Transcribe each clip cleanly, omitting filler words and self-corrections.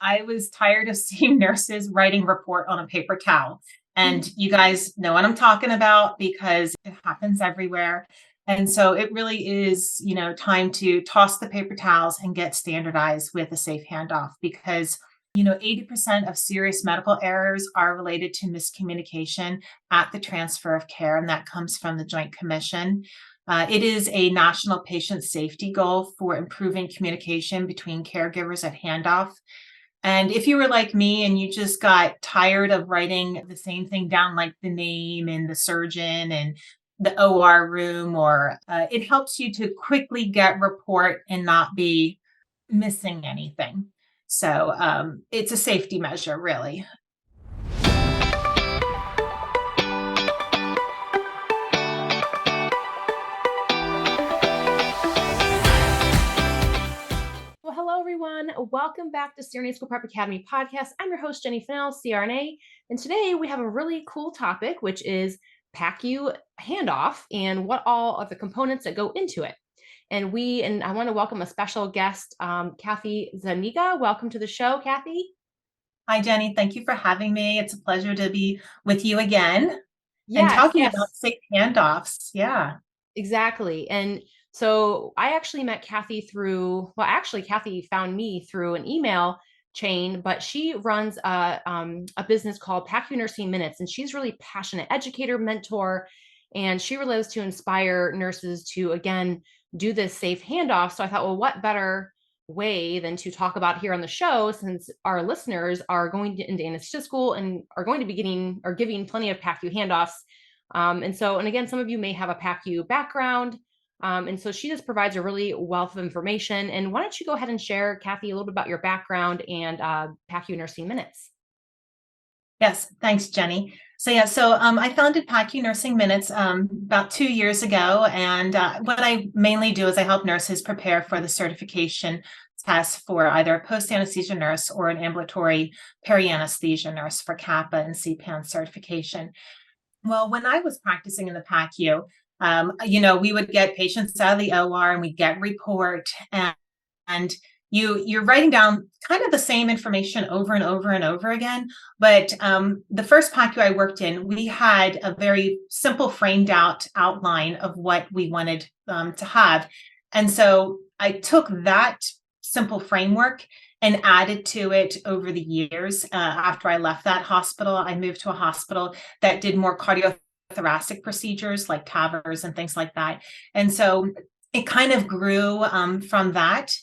I was tired of seeing nurses writing report on a paper towel. And you guys know what I'm talking about because it happens everywhere. And so it really is, time to toss the paper towels and get standardized with a safe handoff because 80% of serious medical errors are related to miscommunication at the transfer of care, and that comes from the Joint Commission. It is a national patient safety goal for improving communication between caregivers at handoff. And if you were like me and you just got tired of writing the same thing down, like the name and the surgeon and the OR room, or it helps you to quickly get report and not be missing anything. So it's a safety measure, really. Well, hello, everyone. Welcome back to CRNA School Prep Academy podcast. I'm your host, Jenny Finnell, CRNA. And today we have a really cool topic, which is PACU handoff and what all are the components that go into it. And I want to welcome a special guest, Cathy Zuniga. Welcome to the show, Cathy. Hi, Jenny. Thank you for having me. It's a pleasure to be with you again and Yes, talking yes, about safe handoffs. Yeah. exactly. And so I actually met Cathy Cathy found me through an email chain, but she runs a business called PACU Nursing Minutes, and she's really passionate educator, mentor, and she really loves to inspire nurses to, again, do this safe handoff. So I thought, well, what better way than to talk about here on the show, since our listeners are going into anesthesia school and are going to be giving plenty of PACU handoffs. And again, some of you may have a PACU background. And so she just provides a really wealth of information. And why don't you go ahead and share, Cathy, a little bit about your background and PACU Nursing Minutes? Yes. Thanks, Jenny. So I founded PACU Nursing Minutes about 2 years ago. And what I mainly do is I help nurses prepare for the certification test for either a post-anesthesia nurse or an ambulatory perianesthesia nurse for CAPA and CPAN certification. Well, when I was practicing in the PACU, we would get patients out of the OR and we'd get report and you're writing down kind of the same information over and over and over again. But the first PACU I worked in, we had a very simple framed out outline of what we wanted to have. And so I took that simple framework and added to it over the years. After I left that hospital, I moved to a hospital that did more cardiothoracic procedures like TAVRs and things like that. And so it kind of grew from that.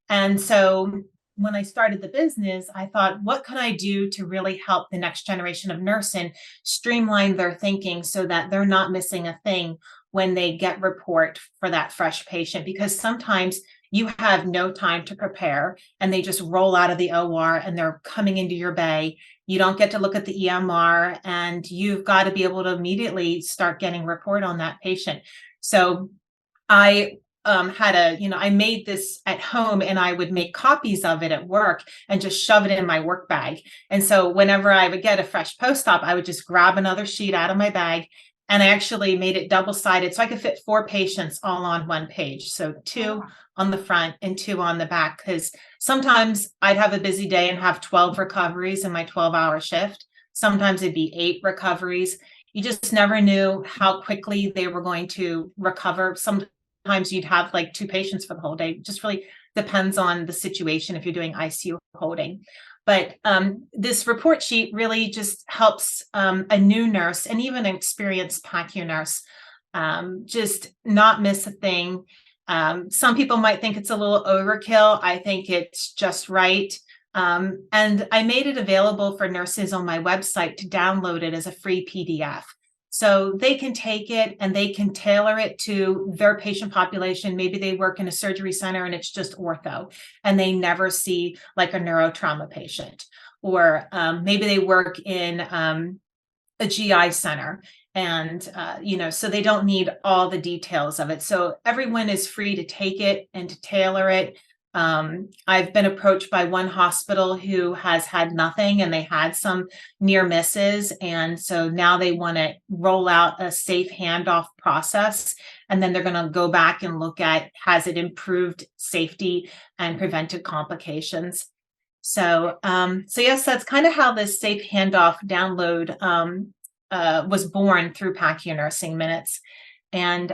And so when I started the business, I thought, what can I do to really help the next generation of nursing streamline their thinking so that they're not missing a thing when they get report for that fresh patient? Because sometimes you have no time to prepare and they just roll out of the OR and they're coming into your bay. You don't get to look at the EMR and you've got to be able to immediately start getting report on that patient. So I I made this at home and I would make copies of it at work and just shove it in my work bag. And so whenever I would get a fresh post-op, I would just grab another sheet out of my bag. And I actually made it double-sided so I could fit 4 patients all on one page. So 2 on the front and 2 on the back, because sometimes I'd have a busy day and have 12 recoveries in my 12-hour shift. Sometimes it'd be 8 recoveries. You just never knew how quickly they were going to recover. Sometimes you'd have like 2 patients for the whole day. It just really depends on the situation if you're doing ICU holding. But this report sheet really just helps a new nurse and even an experienced PACU nurse just not miss a thing. Some people might think it's a little overkill. I think it's just right. And I made it available for nurses on my website to download it as a free PDF. So they can take it and they can tailor it to their patient population. Maybe they work in a surgery center and it's just ortho and they never see like a neurotrauma patient. Or maybe they work in a GI center and, so they don't need all the details of it. So everyone is free to take it and to tailor it. I've been approached by one hospital who has had nothing and they had some near misses. And so now they want to roll out a safe handoff process. And then they're going to go back and look at, has it improved safety and prevented complications? So yes, that's kind of how this Safe Handoff download was born through PACU Nursing Minutes. And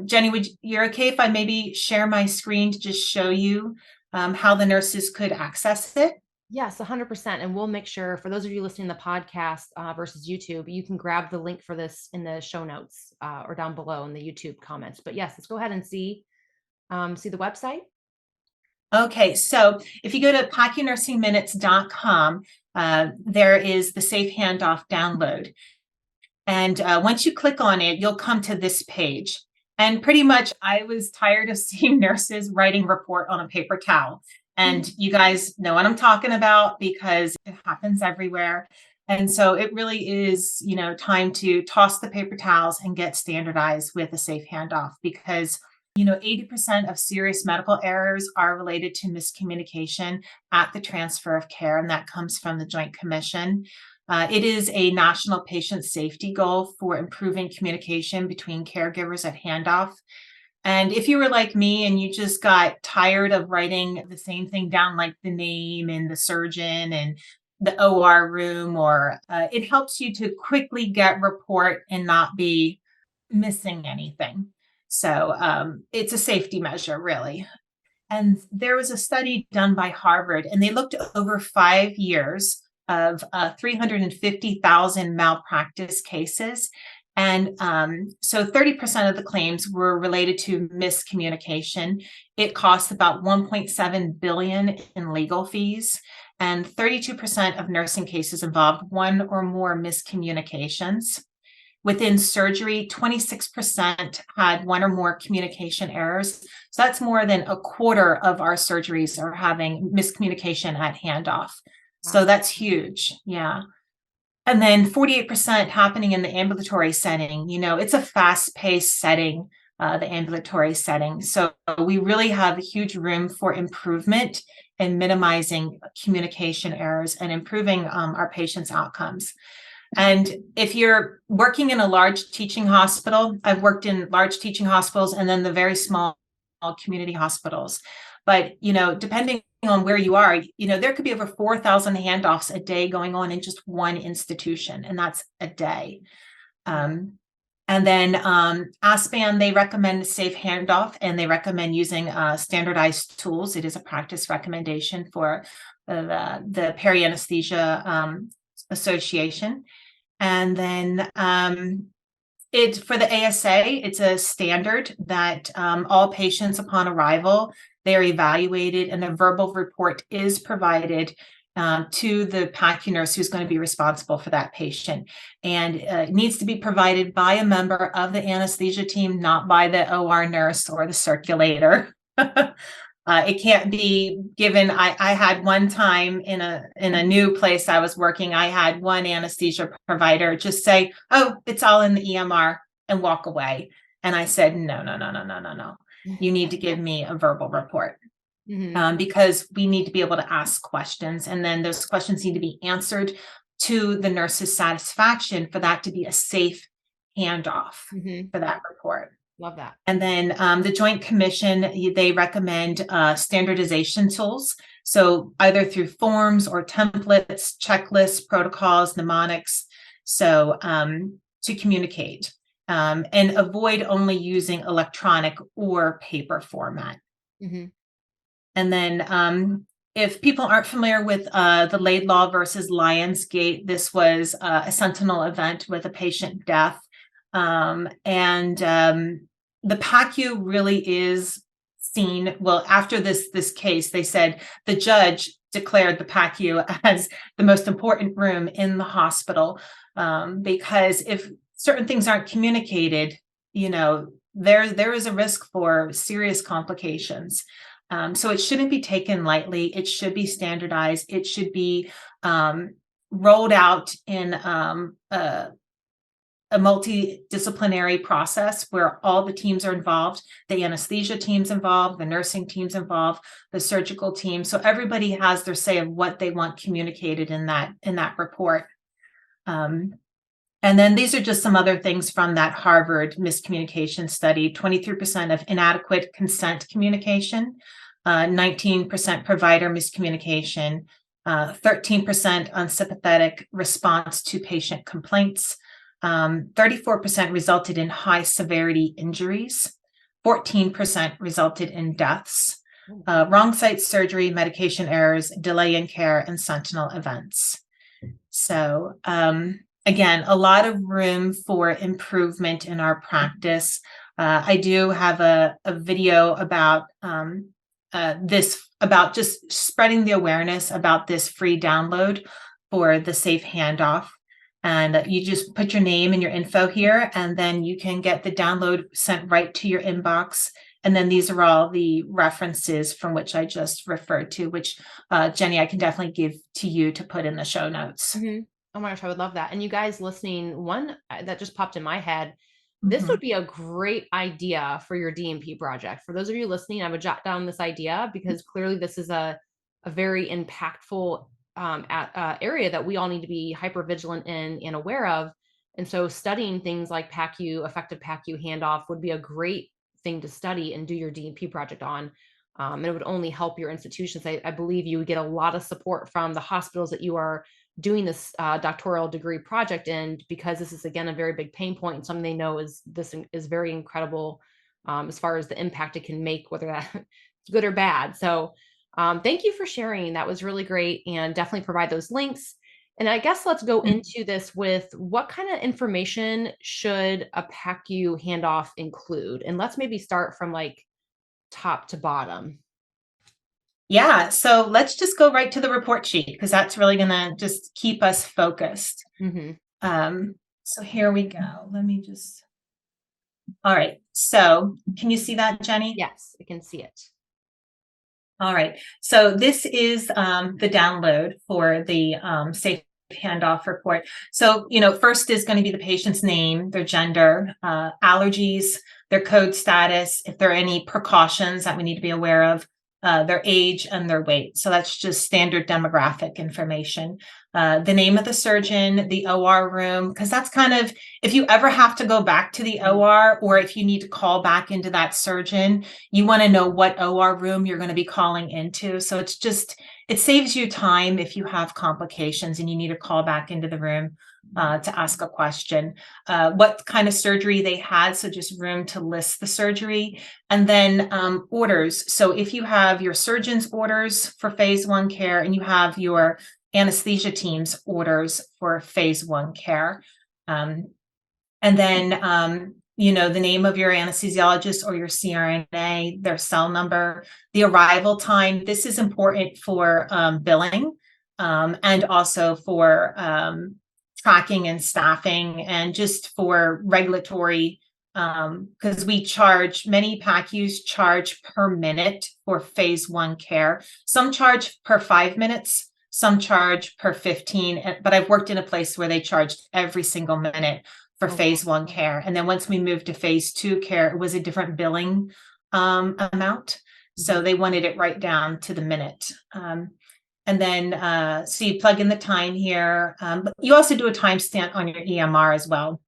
Jenny, you're okay if I maybe share my screen to just show you how the nurses could access it? Yes, 100%. And we'll make sure for those of you listening to the podcast versus YouTube, you can grab the link for this in the show notes or down below in the YouTube comments. But yes, let's go ahead and see the website. Okay, so if you go to PACUNursingMinutes.com, there is the Safe Handoff download. And once you click on it, you'll come to this page. And pretty much I was tired of seeing nurses writing report on a paper towel. And you guys know what I'm talking about because it happens everywhere. And so it really is, time to toss the paper towels and get standardized with a Safe Handoff because 80% of serious medical errors are related to miscommunication at the transfer of care, and that comes from the Joint Commission. It is a national patient safety goal for improving communication between caregivers at handoff. And if you were like me and you just got tired of writing the same thing down, like the name and the surgeon and the OR room, or it helps you to quickly get report and not be missing anything. So it's a safety measure, really. And there was a study done by Harvard, and they looked over 5 years of 350,000 malpractice cases. And so 30% of the claims were related to miscommunication. It cost about 1.7 billion in legal fees. And 32% of nursing cases involved one or more miscommunications. Within surgery, 26% had one or more communication errors. So that's more than a quarter of our surgeries are having miscommunication at handoff. So that's huge. Yeah. And then 48% happening in the ambulatory setting. It's a fast-paced setting, the ambulatory setting. So we really have a huge room for improvement in minimizing communication errors and improving our patients' outcomes. And if you're working in a large teaching hospital, I've worked in large teaching hospitals and then the very small community hospitals. But, depending on where you are, there could be over 4,000 handoffs a day going on in just one institution, and that's a day. And then ASPAN, they recommend safe handoff, and they recommend using standardized tools. It is a practice recommendation for the Perianesthesia Association. And then for the ASA, it's a standard that all patients upon arrival, they're evaluated and a verbal report is provided to the PACU nurse who's going to be responsible for that patient. And it needs to be provided by a member of the anesthesia team, not by the OR nurse or the circulator. It can't be given. I had one time in a new place I was working, I had one anesthesia provider just say, "Oh, it's all in the EMR," and walk away. And I said, no. You need to give me a verbal report. Because we need to be able to ask questions. And then those questions need to be answered to the nurse's satisfaction for that to be a safe handoff for that report. Love that. And then the Joint Commission, they recommend standardization tools. So either through forms or templates, checklists, protocols, mnemonics. So to communicate and avoid only using electronic or paper format. And then if people aren't familiar with the Laidlaw versus Lionsgate, this was a sentinel event with a patient death. The PACU really is seen, well, after this case, they said the judge declared the PACU as the most important room in the hospital because if certain things aren't communicated, there is a risk for serious complications. So it shouldn't be taken lightly. It should be standardized. It should be rolled out in a multidisciplinary process where all the teams are involved, the anesthesia team's involved, the nursing team's involved, the surgical team. So everybody has their say of what they want communicated in that report. And then these are just some other things from that Harvard miscommunication study: 23% of inadequate consent communication, 19% provider miscommunication, 13% unsympathetic response to patient complaints, 34% resulted in high severity injuries, 14% resulted in deaths, wrong site surgery, medication errors, delay in care, and sentinel events. So again, a lot of room for improvement in our practice. I do have a video about about just spreading the awareness about this free download for the Safe Handoff. And you just put your name and your info here, and then you can get the download sent right to your inbox. And then these are all the references from which I just referred to, which Jenny, I can definitely give to you to put in the show notes. Mm-hmm. Oh my gosh, I would love that. And you guys listening, one that just popped in my head, this would be a great idea for your DMP project. For those of you listening, I would jot down this idea because clearly this is a very impactful area that we all need to be hyper vigilant in and aware of. And so studying things like PACU, effective PACU handoff would be a great thing to study and do your DMP project on. And it would only help your institutions. I believe you would get a lot of support from the hospitals that you are doing this doctoral degree project in, because this is, again, a very big pain point. And something they know is this is very incredible as far as the impact it can make, whether that's good or bad. So thank you for sharing. That was really great, and definitely provide those links. And I guess let's go into this with what kind of information should a PACU handoff include? And let's maybe start from like top to bottom. Yeah, so let's just go right to the report sheet, because that's really going to just keep us focused. So here we go. Let me just. All right. So can you see that, Jenny? Yes, I can see it. All right. So this is the download for the Safe Handoff report. So, first is going to be the patient's name, their gender, allergies, their code status, if there are any precautions that we need to be aware of, their age and their weight. So that's just standard demographic information. The name of the surgeon, the OR room, because that's kind of, if you ever have to go back to the OR, or if you need to call back into that surgeon, you want to know what OR room you're going to be calling into. So it saves you time if you have complications and you need to call back into the room to ask a question, what kind of surgery they had. So just room to list the surgery, and then orders. So if you have your surgeon's orders for phase 1 care, and you have your anesthesia team's orders for phase 1 care, and then the name of your anesthesiologist or your CRNA, their cell number, the arrival time. This is important for billing, and also for tracking and staffing, and just for regulatory, because many PACUs charge per minute for phase 1 care. Some charge per 5 minutes, some charge per 15, but I've worked in a place where they charged every single minute for phase 1 care. And then once we moved to phase 2 care, it was a different billing amount. So they wanted it right down to the minute. And then, so you plug in the time here, but you also do a timestamp on your EMR as well.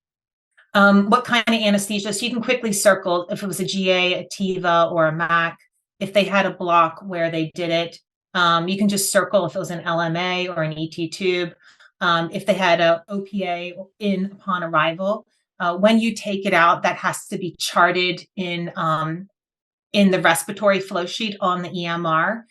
What kind of anesthesia? So you can quickly circle if it was a GA, a TIVA, or a MAC. If they had a block where they did it, you can just circle if it was an LMA or an ET tube. If they had a OPA in upon arrival, when you take it out, that has to be charted in the respiratory flow sheet on the EMR.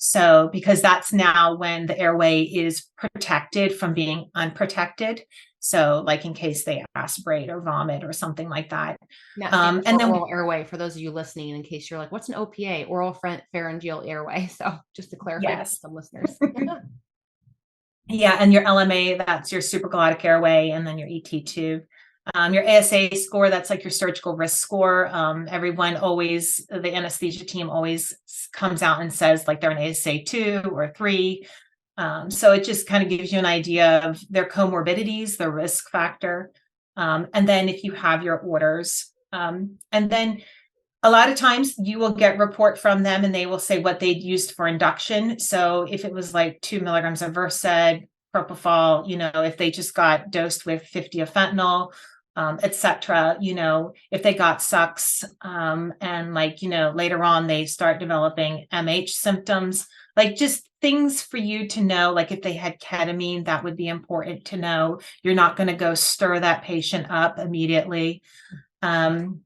So, because that's now when the airway is protected from being unprotected. So, like in case they aspirate or vomit or something like that. And then oral airway, for those of you listening, in case you're like, what's an OPA? Oral pharyngeal airway. So just to clarify for some listeners. Yeah, and your LMA, that's your supraglottic airway, and then your ET tube. Your ASA score, that's like your surgical risk score. Everyone always, the anesthesia team always comes out and says like they're an ASA 2 or 3. So it just kind of gives you an idea of their comorbidities, their risk factor. And then if you have your orders, and then a lot of times you will get report from them and they will say what they'd used for induction. So if it was like 2 milligrams of Versed, propofol, if they just got dosed with 50 of fentanyl, etc. If they got sucks, and later on they start developing MH symptoms, just things for you to know, if they had ketamine, that would be important to know. You're not going to go stir that patient up immediately. Rocuronium,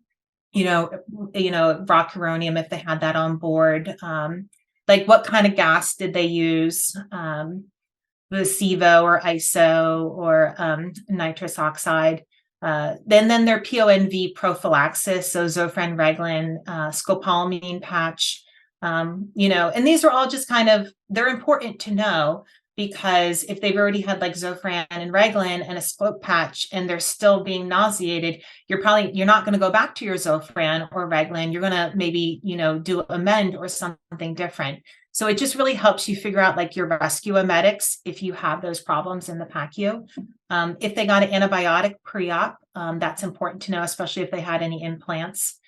if they had that on board. What kind of gas did they use? Placebo or ISO or nitrous oxide. Then their PONV prophylaxis, so Zofran, Reglan, scopolamine patch, and these are all just they're important to know, because if they've already had Zofran and Reglan and a scope patch and they're still being nauseated, you're not going to go back to your Zofran or Reglan. You're going to maybe, do amend or something different. So it just really helps you figure out your rescue emetics if you have those problems in the PACU. If they got an antibiotic pre-op, that's important to know, especially if they had any implants.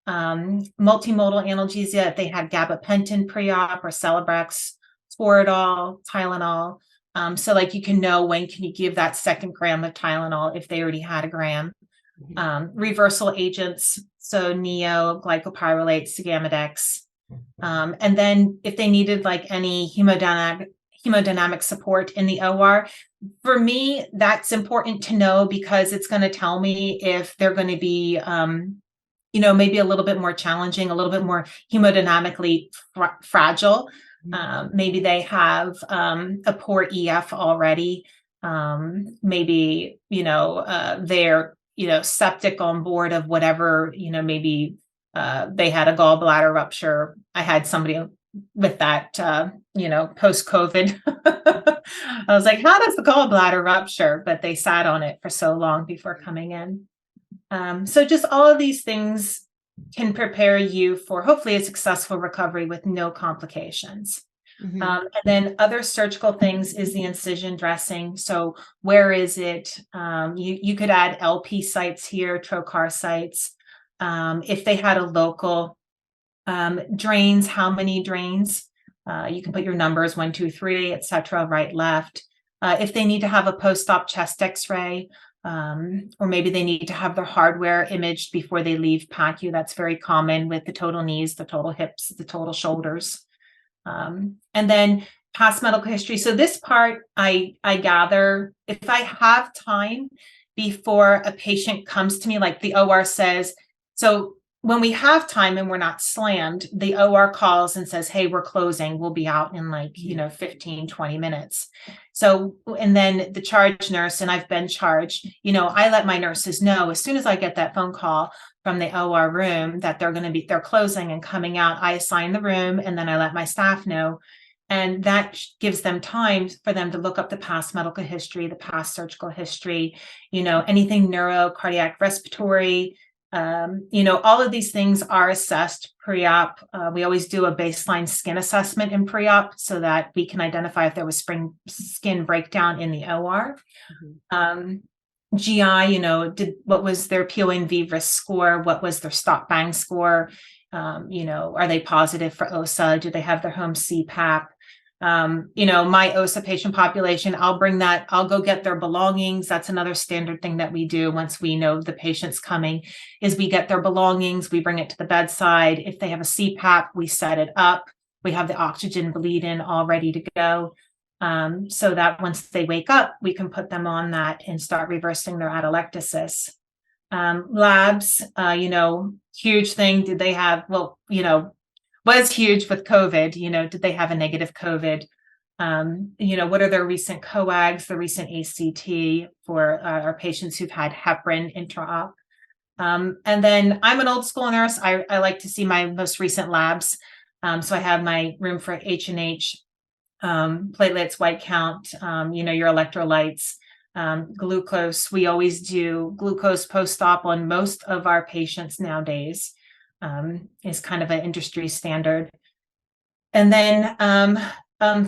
Multimodal analgesia, if they had gabapentin pre-op or Celebrex, Toradol, Tylenol. So you can know when can you give that second gram of Tylenol if they already had a gram. Reversal agents, so Neo, glycopyrrolates, Sagamedex. And then if they needed any hemodynamic support in the OR, for me, that's important to know, because it's going to tell me if they're going to be, maybe a little bit more challenging, a little bit more hemodynamically fragile. Maybe they have a poor EF already. Maybe, they're, septic on board of whatever, maybe they had a gallbladder rupture. I had somebody with that, post-COVID. I was like, how does the gallbladder rupture? But they sat on it for so long before coming in. So just all of these things can prepare you for hopefully a successful recovery with no complications. And then other surgical things is the incision dressing. So where is it? You could add LP sites here, trocar sites. If they had a local drains, how many drains? You can put your numbers 1, 2, 3, etc. Right, left. If they need to have a post-op chest X-ray, or maybe they need to have their hardware imaged before they leave PACU. That's very common with the total knees, the total hips, the total shoulders. And then past medical history. So this part, I gather, if I have time before a patient comes to me, like the OR says, so when we have time and we're not slammed, the OR calls and says, hey, we're closing. We'll be out in 15, 20 minutes. So, and then the charge nurse, and I've been charged, I let my nurses know as soon as I get that phone call from the OR room that they're closing and coming out. I assign the room, and then I let my staff know. And that gives them time for them to look up the past medical history, the past surgical history, anything neuro, cardiac, respiratory. All of these things are assessed pre-op. We always do a baseline skin assessment in pre-op so that we can identify if there was skin breakdown in the OR. GI, what was their PONV risk score? What was their stop bang score? Are they positive for OSA? Do they have their home CPAP? My OSA patient population, I'll go get their belongings. That's another standard thing that we do once we know the patient's coming, is we get their belongings, we bring it to the bedside. If they have a CPAP, we set it up. We have the oxygen bleed in all ready to go. So that once they wake up, we can put them on that and start reversing their atelectasis. Labs, huge thing. Did they have, was huge with COVID, did they have a negative COVID? What are their recent coags, the recent ACT for our patients who've had heparin intra-op? And then I'm an old school nurse. I like to see my most recent labs. So I have my room for H&H, platelets, white count, your electrolytes, glucose. We always do glucose post-op on most of our patients nowadays. Is kind of an industry standard. And then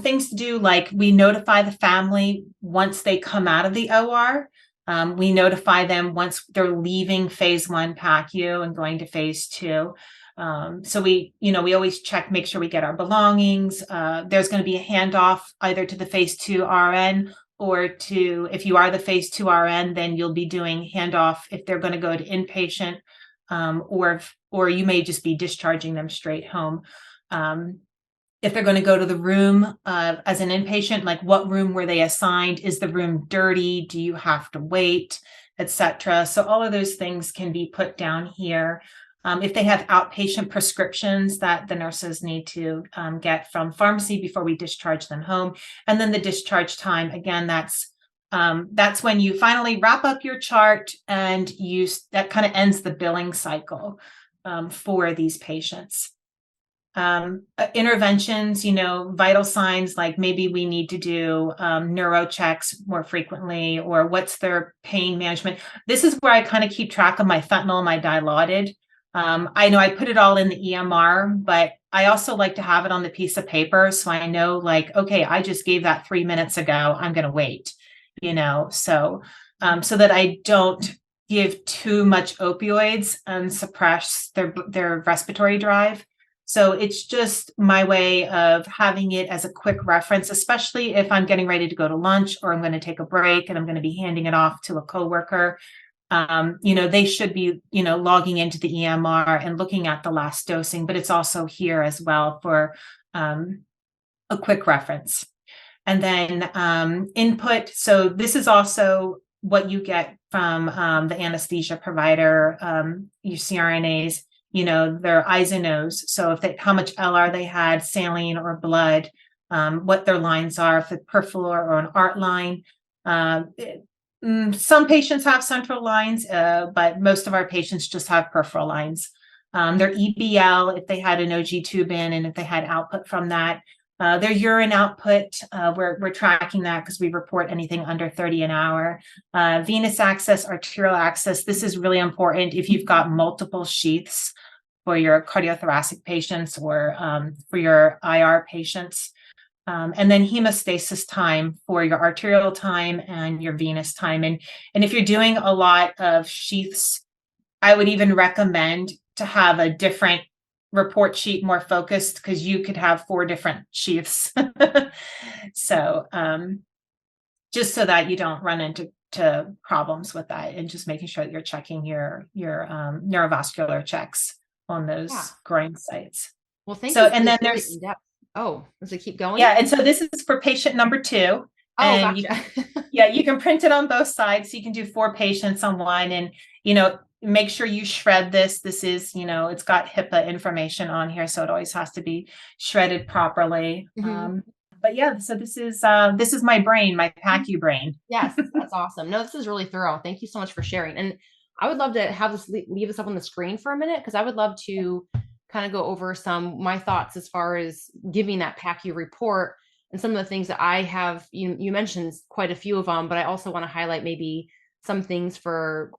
things to do, like we notify the family once they come out of the OR. We notify them once they're leaving phase 1 PACU and going to phase 2. So we always check, make sure we get our belongings. There's going to be a handoff either to the phase 2 RN or if you are the phase 2 RN, then you'll be doing handoff if they're going to go to inpatient, or you may just be discharging them straight home. If they're going to go to the room as an inpatient, like what room were they assigned? Is the room dirty? Do you have to wait, etc.? So all of those things can be put down here. If they have outpatient prescriptions that the nurses need to get from pharmacy before we discharge them home. And then the discharge time, again, that's when you finally wrap up your chart and that kind of ends the billing cycle for these patients. Interventions, vital signs, like maybe we need to do neuro checks more frequently, or what's their pain management. This is where I kind of keep track of my fentanyl, my Dilaudid. I know I put it all in the EMR, but I also like to have it on the piece of paper. So I know, like, okay, I just gave that 3 minutes ago, I'm going to wait, so that I don't give too much opioids and suppress their respiratory drive. So it's just my way of having it as a quick reference, especially if I'm getting ready to go to lunch or I'm going to take a break and I'm going to be handing it off to a coworker. They should be, logging into the EMR and looking at the last dosing, but it's also here as well for a quick reference. And then input. So this is also what you get from the anesthesia provider, your CRNAs, their eyes and nose. So how much LR they had, saline or blood, what their lines are, if it's peripheral or an art line. Some patients have central lines, but most of our patients just have peripheral lines. Their EBL, if they had an OG tube in, and if they had output from that. Their urine output, we're tracking that because we report anything under 30 an hour. Venous access, arterial access. This is really important if you've got multiple sheaths for your cardiothoracic patients or for your IR patients. And then hemostasis time for your arterial time and your venous time. And if you're doing a lot of sheaths, I would even recommend to have a different report sheet, more focused, because you could have 4 different sheaths. So just so that you don't run into problems with that, and just making sure that you're checking your neurovascular checks on those groin sites. Well, thank you. So, and then there's oh, does it keep going? Yeah, and so this is for patient number 2. Oh, and gotcha. you can print it on both sides. So you can do 4 patients on one, and make sure you shred this. This is, it's got HIPAA information on here, so it always has to be shredded properly. Mm-hmm. But yeah, so this is my brain, my PACU brain. Yes, that's awesome. No, this is really thorough. Thank you so much for sharing. And I would love to have this leave this up on the screen for a minute, because I would love to kind of go over my thoughts as far as giving that PACU report and some of the things that I have. You mentioned quite a few of them, but I also want to highlight maybe some things for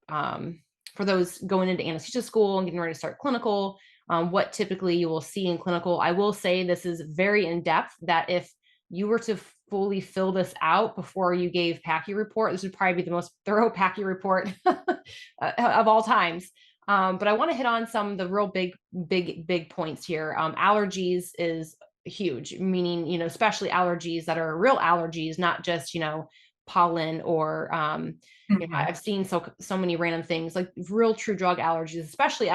those going into anesthesia school and getting ready to start clinical, what typically you will see in clinical. I will say this is very in-depth, that if you were to fully fill this out before you gave PACU report, this would probably be the most thorough PACU report of all times. But I want to hit on some of the real big points here. Allergies is huge, meaning, especially allergies that are real allergies, not just, pollen or, I've seen so many random things, like real true drug allergies, especially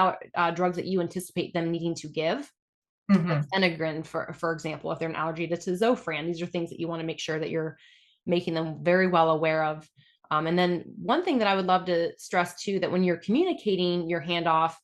drugs that you anticipate them needing to give. Like Enegrin, for example, if they're an allergy to Zofran, these are things that you want to make sure that you're making them very well aware of. And then one thing that I would love to stress too, that when you're communicating your handoff,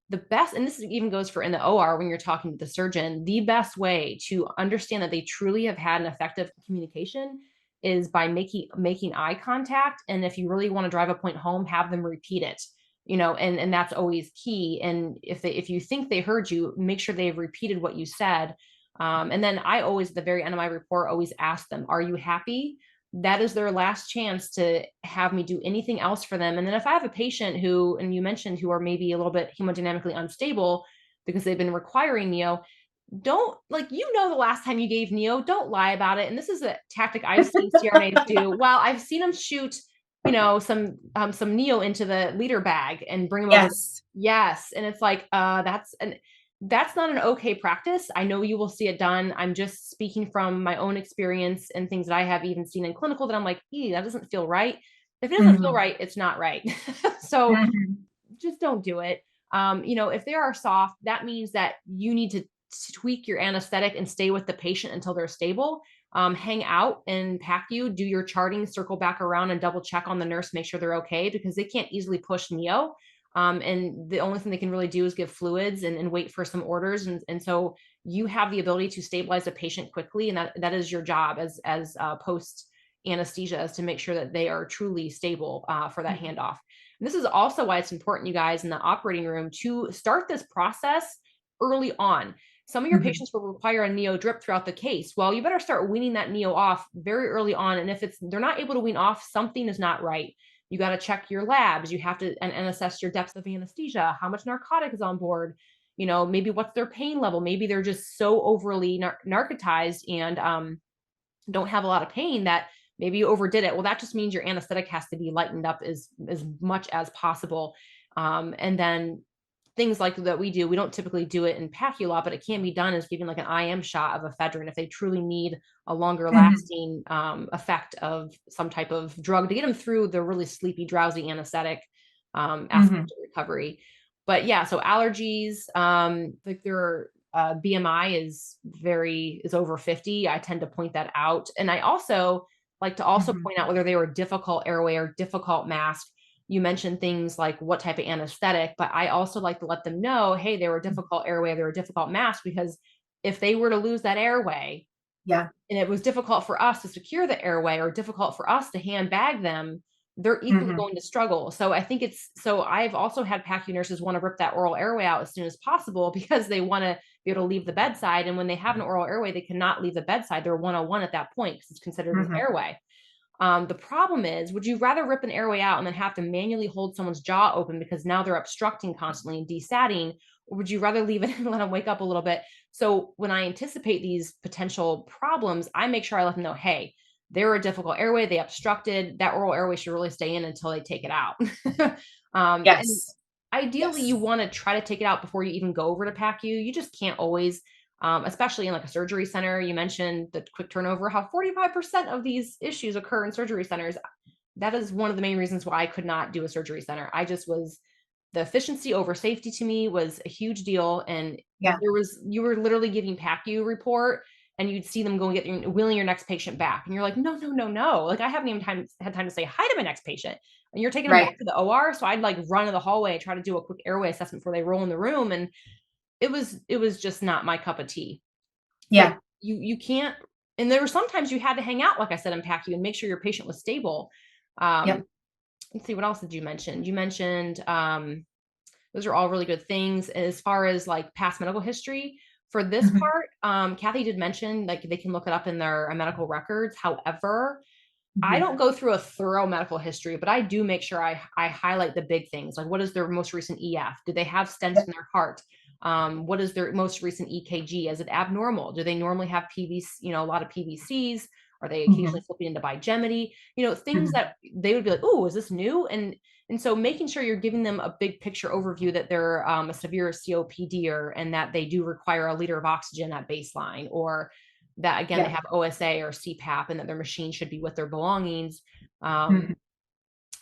the best, and this even goes for in the OR when you're talking to the surgeon, the best way to understand that they truly have had an effective communication is by making eye contact. And if you really want to drive a point home, have them repeat it, and that's always key. And if you think they heard you, make sure they've repeated what you said. And then I always, at the very end of my report, always ask them, are you happy? That is their last chance to have me do anything else for them. And then if I have a patient who, and you mentioned, who are maybe a little bit hemodynamically unstable because they've been requiring neo, don't, the last time you gave neo, don't lie about it. And this is a tactic I've seen CRNAs do. Well, I've seen them shoot, some neo into the liter bag and bring them over. Yes. And it's like, That's not an okay practice. I know you will see it done. I'm just speaking from my own experience and things that I have even seen in clinical that I'm like, that doesn't feel right. If it doesn't feel Mhm. right, it's not right. So Mhm. just don't do it. If they are soft, that means that you need to tweak your anesthetic and stay with the patient until they're stable. Hang out and PACU, do your charting, circle back around and double check on the nurse, make sure they're okay, because they can't easily push neo. And the only thing they can really do is give fluids and wait for some orders. And so you have the ability to stabilize a patient quickly. And that is your job as post anesthesia, is to make sure that they are truly stable for that handoff. And this is also why it's important, you guys, in the operating room to start this process early on. Some of your Mhm. patients will require a neo drip throughout the case. Well, you better start weaning that neo off very early on. And if they're not able to wean off, something is not right. You got to check your labs. You have to and assess your depth of anesthesia, how much narcotic is on board. Maybe what's their pain level. Maybe they're just so overly narcotized and don't have a lot of pain that maybe you overdid it. Well, that just means your anesthetic has to be lightened up as much as possible. And then things like that we do, we don't typically do it in PACU law, but it can be done as giving like an IM shot of ephedrine if they truly need a longer Mhm. lasting effect of some type of drug to get them through the really sleepy, drowsy anesthetic aspect Mhm. of recovery. But yeah, so allergies, like their BMI is over 50. I tend to point that out. And I also like to also Mhm. point out whether they were difficult airway or difficult mask. You mentioned things like what type of anesthetic, but I also like to let them know, hey, they were difficult airway, they were difficult mask, because if they were to lose that airway Yeah. and it was difficult for us to secure the airway or difficult for us to hand bag them, they're equally Mhm. going to struggle. So I think I've also had PACU nurses want to rip that oral airway out as soon as possible because they want to be able to leave the bedside. And when they have an oral airway, they cannot leave the bedside. They're 101 at that point because it's considered an Mhm. airway. The problem is, would you rather rip an airway out and then have to manually hold someone's jaw open because now they're obstructing constantly and desatting, or would you rather leave it and let them wake up a little bit? So when I anticipate these potential problems, I make sure I let them know, hey, they're a difficult airway, they obstructed, that oral airway should really stay in until they take it out. And Yes. ideally, Yes. you want to try to take it out before you even go over to PACU. You just can't always, especially in like a surgery center. You mentioned the quick turnover, how 45% of these issues occur in surgery centers. That is one of the main reasons why I could not do a surgery center. The efficiency over safety to me was a huge deal. And Yeah. you were literally giving PACU report and you'd see them go and wheeling your next patient back. And you're like, no, no, no, no. Like I haven't even had time to say hi to my next patient. And you're taking them Right. back to the OR. So I'd like run to the hallway, try to do a quick airway assessment before they roll in the room. And it was just not my cup of tea. But Yeah. you can't, and there were sometimes you had to hang out, like I said, in PACU and make sure your patient was stable. Um, Yep. let's see, what else did you mention? You mentioned those are all really good things. As far as like past medical history, for this Mhm. part, Cathy did mention like they can look it up in their medical records. However, I Mhm. don't go through a thorough medical history, but I do make sure I highlight the big things. Like what is their most recent EF? Do they have stents Yep. in their heart? What is their most recent EKG? Is it abnormal? Do they normally have PVC, a lot of PVCs? Are they occasionally Mhm. flipping into bigemity? Things Mhm. that they would be like, oh, is this new? And so making sure you're giving them a big picture overview that they're a severe COPD and that they do require a liter of oxygen at baseline, or that again they Yeah. have OSA or CPAP and that their machine should be with their belongings. Mhm.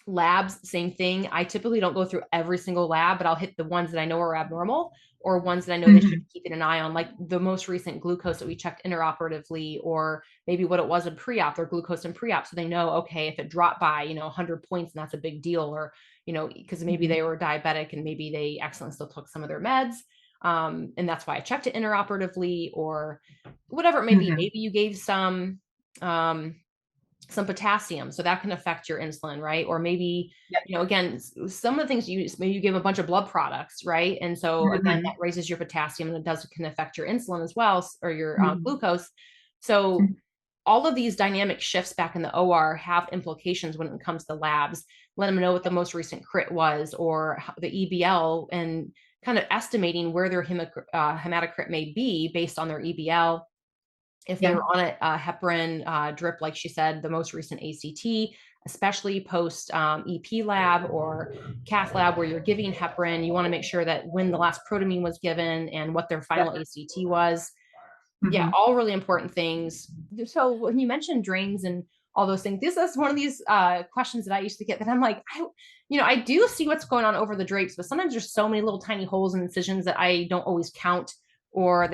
Labs, same thing. I typically don't go through every single lab, but I'll hit the ones that I know are abnormal or ones that I know they should Mhm. be keeping an eye on, like the most recent glucose that we checked intraoperatively, or maybe what it was in pre-op, their glucose in pre-op. So they know, okay, if it dropped by, 100 points and that's a big deal, or, because maybe Mhm. they were diabetic and maybe they accidentally still took some of their meds. And that's why I checked it intraoperatively or whatever it may be. Mhm. Maybe you gave um, some potassium, so that can affect your insulin, right? Or maybe, Yep. again, some of the things maybe you give a bunch of blood products, right? And so again, that Mhm. raises your potassium and it can affect your insulin as well, or your Mhm. glucose. So Mhm. all of these dynamic shifts back in the OR have implications when it comes to labs. Let them know what the most recent crit was or the EBL, and kind of estimating where their hematocrit may be based on their EBL. if they Yeah. were on a heparin drip, like she said, the most recent ACT, especially post EP lab or cath lab where you're giving heparin, you want to make sure that when the last protamine was given and what their final ACT was. Yeah, Mhm. all really important things. So when you mentioned drains and all those things, this is one of these questions that I used to get that I'm like, I do see what's going on over the drapes, but sometimes there's so many little tiny holes and incisions that I don't always count, or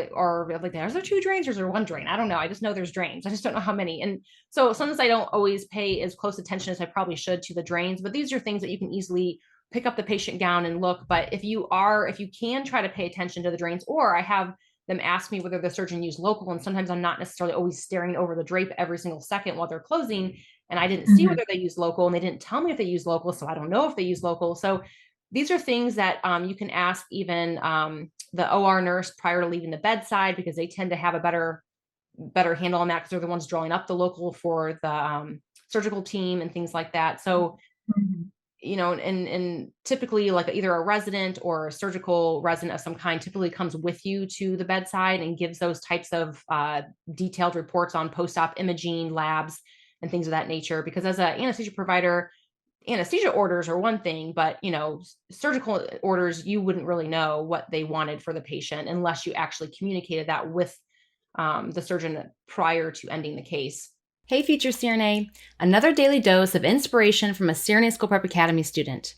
like, there's there 2 drains or is there 1 drain? I don't know. I just know there's drains. I just don't know how many. And so sometimes I don't always pay as close attention as I probably should to the drains, but these are things that you can easily pick up the patient gown and look. But if you can try to pay attention to the drains, or I have them ask me whether the surgeon used local. And sometimes I'm not necessarily always staring over the drape every single second while they're closing. And I didn't see Mhm. whether they used local, and they didn't tell me if they used local. So I don't know if they use local. So these are things that you can ask even the OR nurse prior to leaving the bedside, because they tend to have a better handle on that, because they're the ones drawing up the local for the surgical team and things like that. So Mhm. and typically, like, either a resident or a surgical resident of some kind typically comes with you to the bedside and gives those types of detailed reports on post-op imaging, labs, and things of that nature. Because as an anesthesia provider, anesthesia orders are one thing, but surgical orders, you wouldn't really know what they wanted for the patient unless you actually communicated that with the surgeon prior to ending the case. Hey, future CRNA, another daily dose of inspiration from a CRNA School Prep Academy student.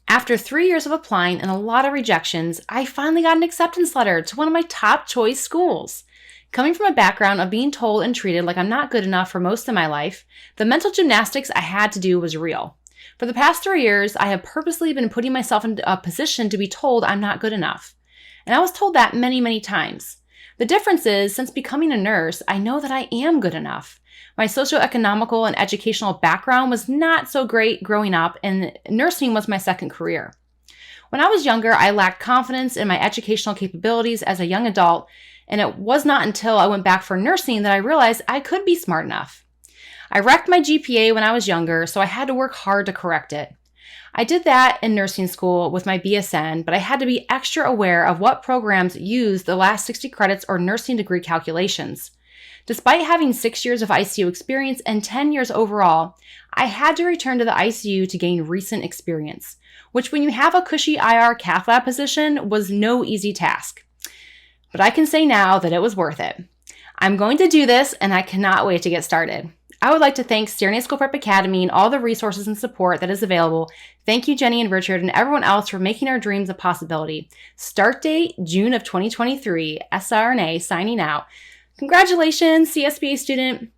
After 3 years of applying and a lot of rejections, I finally got an acceptance letter to one of my top choice schools. Coming from a background of being told and treated like I'm not good enough for most of my life, the mental gymnastics I had to do was real. For the past 3 years, I have purposely been putting myself in a position to be told I'm not good enough. And I was told that many, many times. The difference is, since becoming a nurse, I know that I am good enough. My socioeconomical and educational background was not so great growing up, and nursing was my second career. When I was younger, I lacked confidence in my educational capabilities as a young adult, and it was not until I went back for nursing that I realized I could be smart enough. I wrecked my GPA when I was younger, so I had to work hard to correct it. I did that in nursing school with my BSN, but I had to be extra aware of what programs use the last 60 credits or nursing degree calculations. Despite having 6 years of ICU experience and 10 years overall, I had to return to the ICU to gain recent experience, which, when you have a cushy IR cath lab position, was no easy task. But I can say now that it was worth it. I'm going to do this, and I cannot wait to get started. I would like to thank CRNA School Prep Academy and all the resources and support that is available. Thank you, Jenny and Richard, and everyone else for making our dreams a possibility. Start date, June of 2023. SRNA signing out. Congratulations, CSPA student.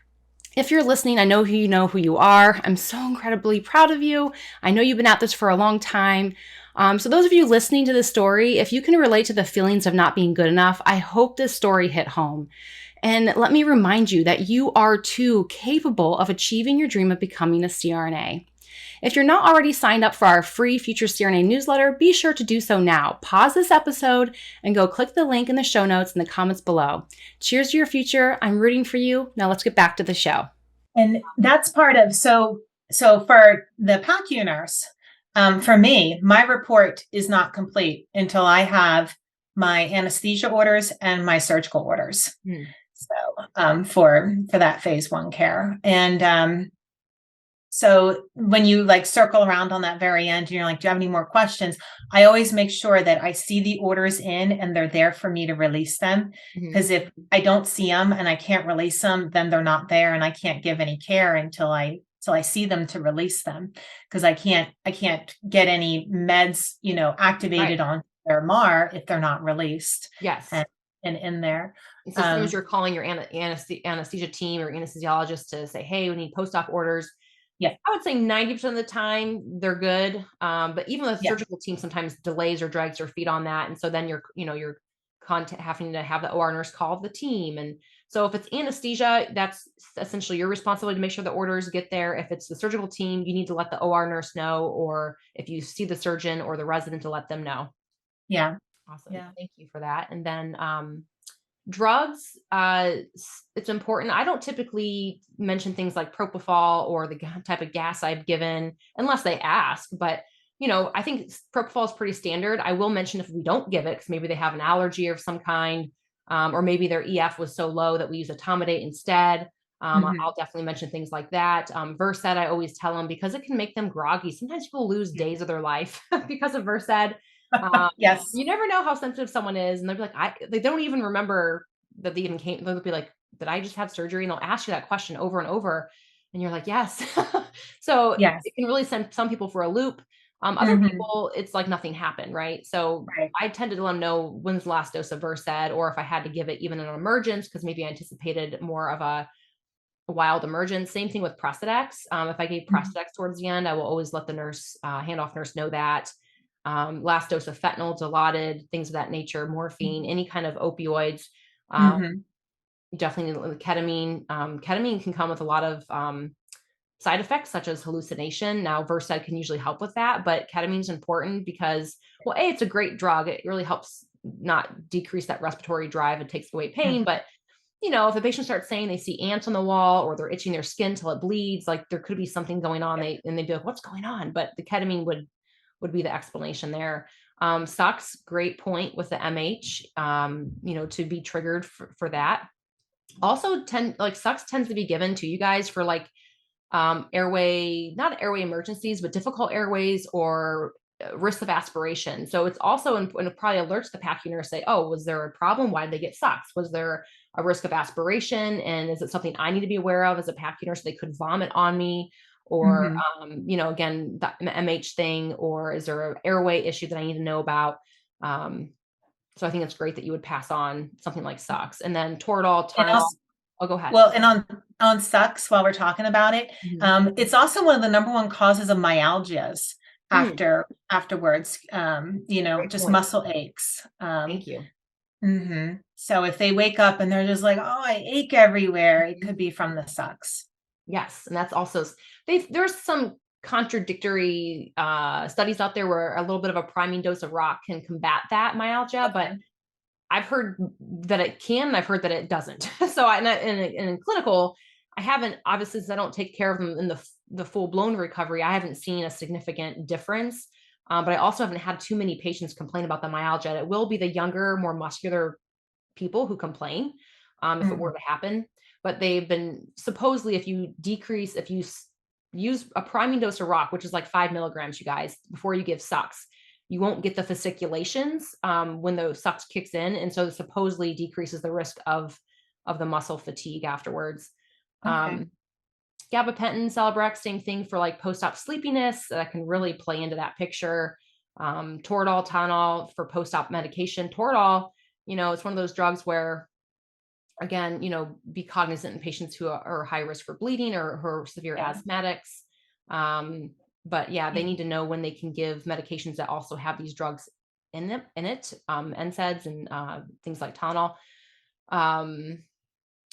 If you're listening, I know who you are. I'm so incredibly proud of you. I know you've been at this for a long time. So those of you listening to this story, if you can relate to the feelings of not being good enough, I hope this story hit home. And let me remind you that you are too capable of achieving your dream of becoming a CRNA. If you're not already signed up for our free Future CRNA newsletter, be sure to do so now. Pause this episode and go click the link in the show notes in the comments below. Cheers to your future. I'm rooting for you. Now let's get back to the show. And that's part of, so for the PACU nurse, for me, my report is not complete until I have my anesthesia orders and my surgical orders. So for that phase 1 care. And so when you circle around on that very end and you're like, do you have any more questions? I always make sure that I see the orders in and they're there for me to release them. Because if I don't see them and I can't release them, then they're not there and I can't give any care until I see them to release them. Because I can't get any meds, activated on their MAR if they're not released. Yes. And in there. So sometimes you're calling your anesthesia team or anesthesiologist to say, hey, we need post-op orders. Yeah. I would say 90% of the time they're good. But even the surgical team sometimes delays or drags their feet on that. And so then you're having to have the OR nurse call the team. And so if it's anesthesia, that's essentially your responsibility to make sure the orders get there. If it's the surgical team, you need to let the OR nurse know, or if you see the surgeon or the resident, to let them know. Yeah. Awesome. Yeah. Thank you for that. And then drugs, it's important. I don't typically mention things like propofol or the type of gas I've given unless they ask. But, I think propofol is pretty standard. I will mention if we don't give it, because maybe they have an allergy of some kind. or maybe their EF was so low that we use etomidate instead. I'll definitely mention things like that. Versed, I always tell them, because it can make them groggy. Sometimes people lose days of their life because of Versed. Yes. You never know how sensitive someone is, and they'll be like, they don't even remember that they even came. They'll be like, did I just have surgery? And they'll ask you that question over and over, and you're like, yes. So Yes. it can really send some people for a loop. Other people, it's like nothing happened, right? So Right. I tended to let them know when's the last dose of Versed, or if I had to give it even in an emergence, because maybe I anticipated more of a wild emergence. Same thing with Precedex. If I gave Precedex towards the end, I will always let the nurse, handoff nurse, know that. Last dose of fentanyl, Dilaudid, things of that nature, morphine, any kind of opioids. Definitely ketamine. Ketamine can come with a lot of side effects, such as hallucination. Now, Versed can usually help with that, but ketamine is important because, well, A, it's a great drug. It really helps not decrease that respiratory drive. It takes away pain, but if a patient starts saying they see ants on the wall, or they're itching their skin till it bleeds, like there could be something going on. They'd be like, what's going on? But the ketamine would be the explanation there. Sucks, great point with the MH, to be triggered for that. Also sucks tends to be given to you guys for like not airway emergencies, but difficult airways or risk of aspiration. So it's also, and it probably alerts the PACU nurse, say, oh, was there a problem? Why did they get sucks? Was there a risk of aspiration? And is it something I need to be aware of as a PACU nurse? They could vomit on me, or, again, the MH thing, or is there an airway issue that I need to know about? So I think it's great that you would pass on something like sucks. And then Toradol, And Tylenol. also, Oh, go ahead. well, and on sucks, while we're talking about it, it's also one of the number one causes of myalgias afterwards. Great Just point. muscle aches. Thank you. So if they wake up and they're just like, oh, I ache everywhere, it could be from the sucks. Yes, and that's also there's some contradictory studies out there where a little bit of a priming dose of rock can combat that myalgia, but I've heard that it can, and I've heard that it doesn't. So in clinical, I haven't, obviously, since I don't take care of them in the full blown recovery, I haven't seen a significant difference. But I also haven't had too many patients complain about the myalgia. It will be the younger, more muscular people who complain if it were to happen. But they've been, supposedly, if you use a priming dose of rock, which is like 5 milligrams, you guys, before you give sucks, you won't get the fasciculations when the sucks kicks in. And so it supposedly decreases the risk of the muscle fatigue afterwards. Gabapentin, Celebrex, same thing for like post-op sleepiness. That can really play into that picture. Toradol, Tylenol for post-op medication. Toradol, it's one of those drugs where, again, be cognizant in patients who are high risk for bleeding or who are severe asthmatics. But yeah, they need to know when they can give medications that also have these drugs in it, NSAIDs and things like Tylenol.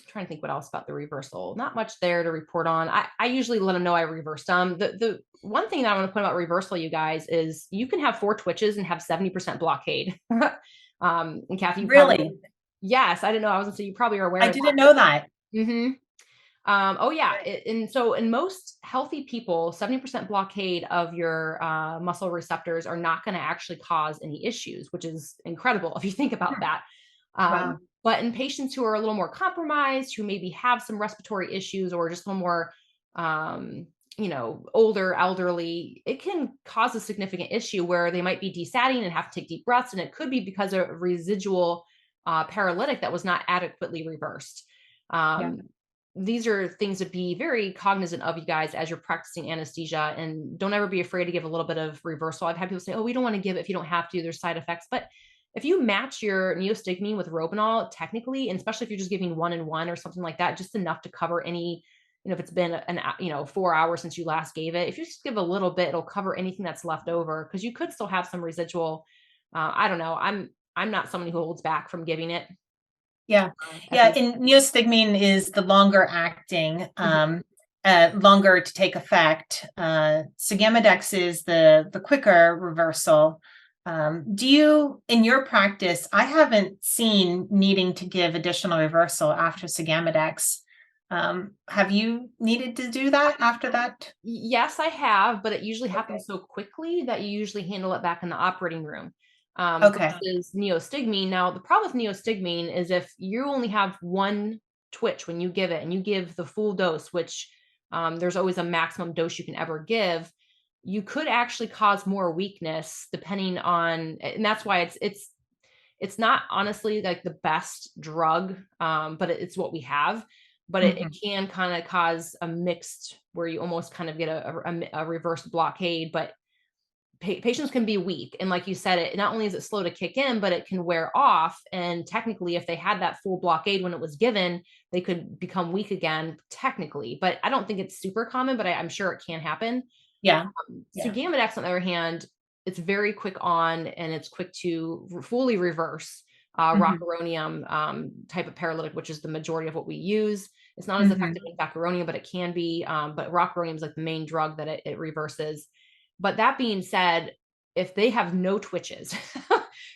Trying to think what else about the reversal. Not much there to report on. I usually let them know I reversed them. The one thing that I want to point about reversal, you guys, is you can have 4 twitches and have 70% blockade. And Cathy, Really? Yes, I didn't know. I was gonna say, you probably are aware I of didn't know that. Oh yeah. And so in most healthy people, 70% blockade of your muscle receptors are not going to actually cause any issues, which is incredible if you think about that. Wow. But in patients who are a little more compromised, who maybe have some respiratory issues or just a little more, older, elderly, it can cause a significant issue where they might be desatting and have to take deep breaths. And it could be because of residual paralytic that was not adequately reversed. These are things to be very cognizant of, you guys, as you're practicing anesthesia, and don't ever be afraid to give a little bit of reversal. I've had people say, oh, we don't want to give it if you don't have to, there's side effects. But if you match your neostigmine with Robenal, technically, and especially if you're just giving 1 and 1 or something like that, just enough to cover any, if it's been 4 hours since you last gave it, if you just give a little bit, it'll cover anything that's left over, because you could still have some residual. I don't know. I'm not someone who holds back from giving it. And neostigmine is the longer acting, longer to take effect. Sigamidex is the quicker reversal. Do you, in your practice, I haven't seen needing to give additional reversal after Sigamidex. Have you needed to do that after that? Yes, I have, but it usually happens so quickly that you usually handle it back in the operating room. Okay. versus neostigmine. Now, the problem with neostigmine is if you only have one twitch when you give it and you give the full dose, which there's always a maximum dose you can ever give, you could actually cause more weakness depending on, and that's why it's not honestly like the best drug, but it's what we have. But it can kind of cause a mixed where you almost kind of get a reverse blockade, but patients can be weak. And like you said, it not only is it slow to kick in, but it can wear off. And technically, if they had that full blockade when it was given, they could become weak again, technically. But I don't think it's super common, but I'm sure it can happen. Yeah. So Gamidex, on the other hand, it's very quick on and it's quick to fully reverse rocuronium type of paralytic, which is the majority of what we use. It's not as effective in vacuronium, but it can be. But rocuronium is like the main drug that it reverses. But that being said, if they have no twitches,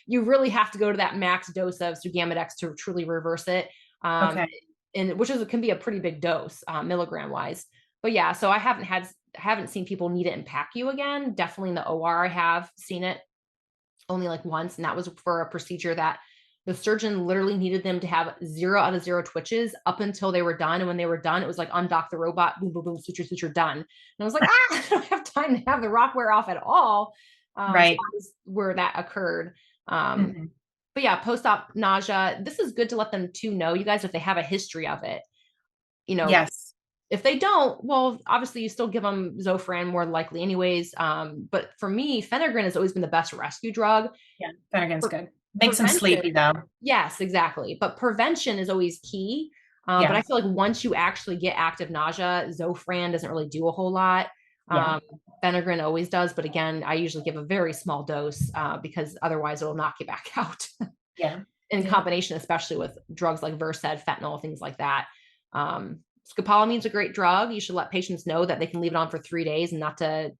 you really have to go to that max dose of Gamidex to truly reverse it. Okay. And which can be a pretty big dose, milligram wise. But yeah, so I haven't seen people need it in PACU again. Definitely in the OR, I have seen it only like once, and that was for a procedure that the surgeon literally needed them to have 0 out of 0 twitches up until they were done. And when they were done, it was like undock the robot, boom, boom, boom, suture, suture, done. And I was like, I don't have time to have the rock wear off at all. Right. So that was where that occurred. But yeah, post-op nausea, this is good to let them too know, you guys, if they have a history of it, Yes. If they don't, well, obviously you still give them Zofran more likely anyways. But for me, Phenergan has always been the best rescue drug. Yeah. Phenergan's good. Makes them sleepy though. Yes, exactly. But prevention is always key. But I feel like once you actually get active nausea, Zofran doesn't really do a whole lot. Phenergan always does. But again, I usually give a very small dose because otherwise it'll knock you back out. In combination, especially with drugs like Versed, fentanyl, things like that. Scopolamine is a great drug. You should let patients know that they can leave it on for 3 days and not to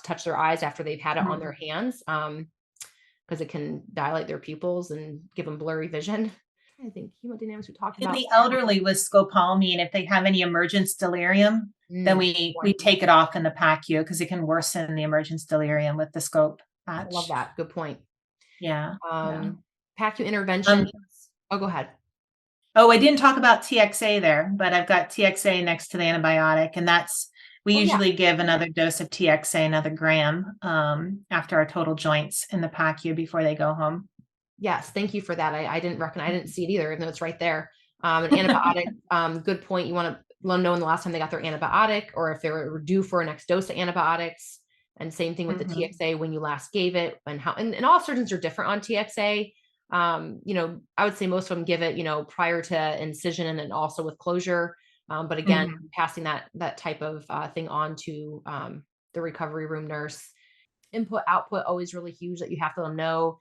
touch their eyes after they've had it on their hands, because it can dilate their pupils and give them blurry vision. I think hemodynamics we talked about. In the elderly with scopolamine, if they have any emergence delirium, then we take it off in the PACU because it can worsen the emergence delirium with the scope patch. I love that. Good point. Yeah. PACU interventions. Oh, go ahead. Oh, I didn't talk about TXA there, but I've got TXA next to the antibiotic, and we usually give another dose of TXA, another gram, after our total joints in the PACU before they go home. Yes, thank you for that. I didn't see it either, even though it's right there. An antibiotic, good point. You want to let them know when the last time they got their antibiotic, or if they were due for a next dose of antibiotics. And same thing with the TXA, when you last gave it, and how. And all surgeons are different on TXA. I would say most of them give it, prior to incision and then also with closure. But again, passing that type of thing on to the recovery room nurse. Input, output, always really huge that you have to let them know.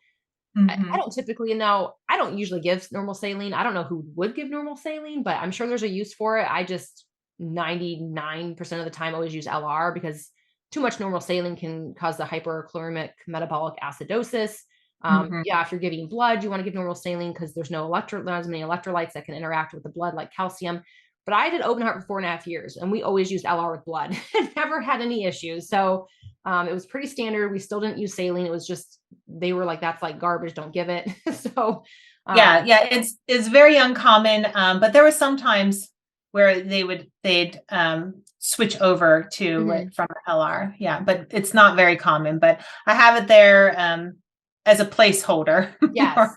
I don't typically know. I don't usually give normal saline. I don't know who would give normal saline, but I'm sure there's a use for it. I just 99% of the time always use LR because too much normal saline can cause the hyperchloremic metabolic acidosis. If you're giving blood, you want to give normal saline because there's not as many electrolytes that can interact with the blood like calcium. But I did open heart for 4.5 years and we always used LR with blood and never had any issues. So it was pretty standard. We still didn't use saline. It was just, they were like, that's like garbage. Don't give it. So it's very uncommon. But there were some times where they'd switch over to it from LR. Yeah, but it's not very common, but I have it there as a placeholder. Yes.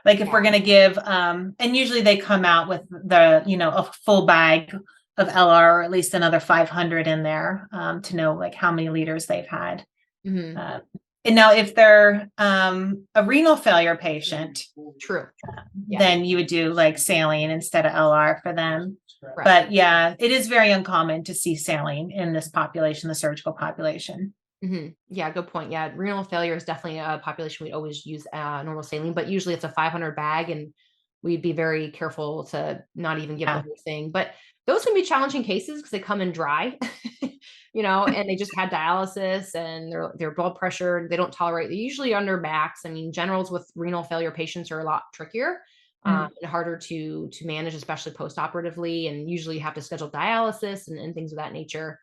Like if we're going to give, and usually they come out with a full bag of LR, or at least another 500 in there to know like how many liters they've had. And now if they're a renal failure patient, then you would do like saline instead of LR for them. Right. But yeah, it is very uncommon to see saline in this population, the surgical population. Yeah, good point. Yeah, renal failure is definitely a population we'd always use normal saline, but usually it's a 500 bag, and we'd be very careful to not even give the whole thing. But those can be challenging cases because they come in dry, and they just had dialysis and their blood pressure, they don't tolerate. They're usually under max. I mean, generals with renal failure patients are a lot trickier and harder to manage, especially post-operatively, and usually you have to schedule dialysis and things of that nature.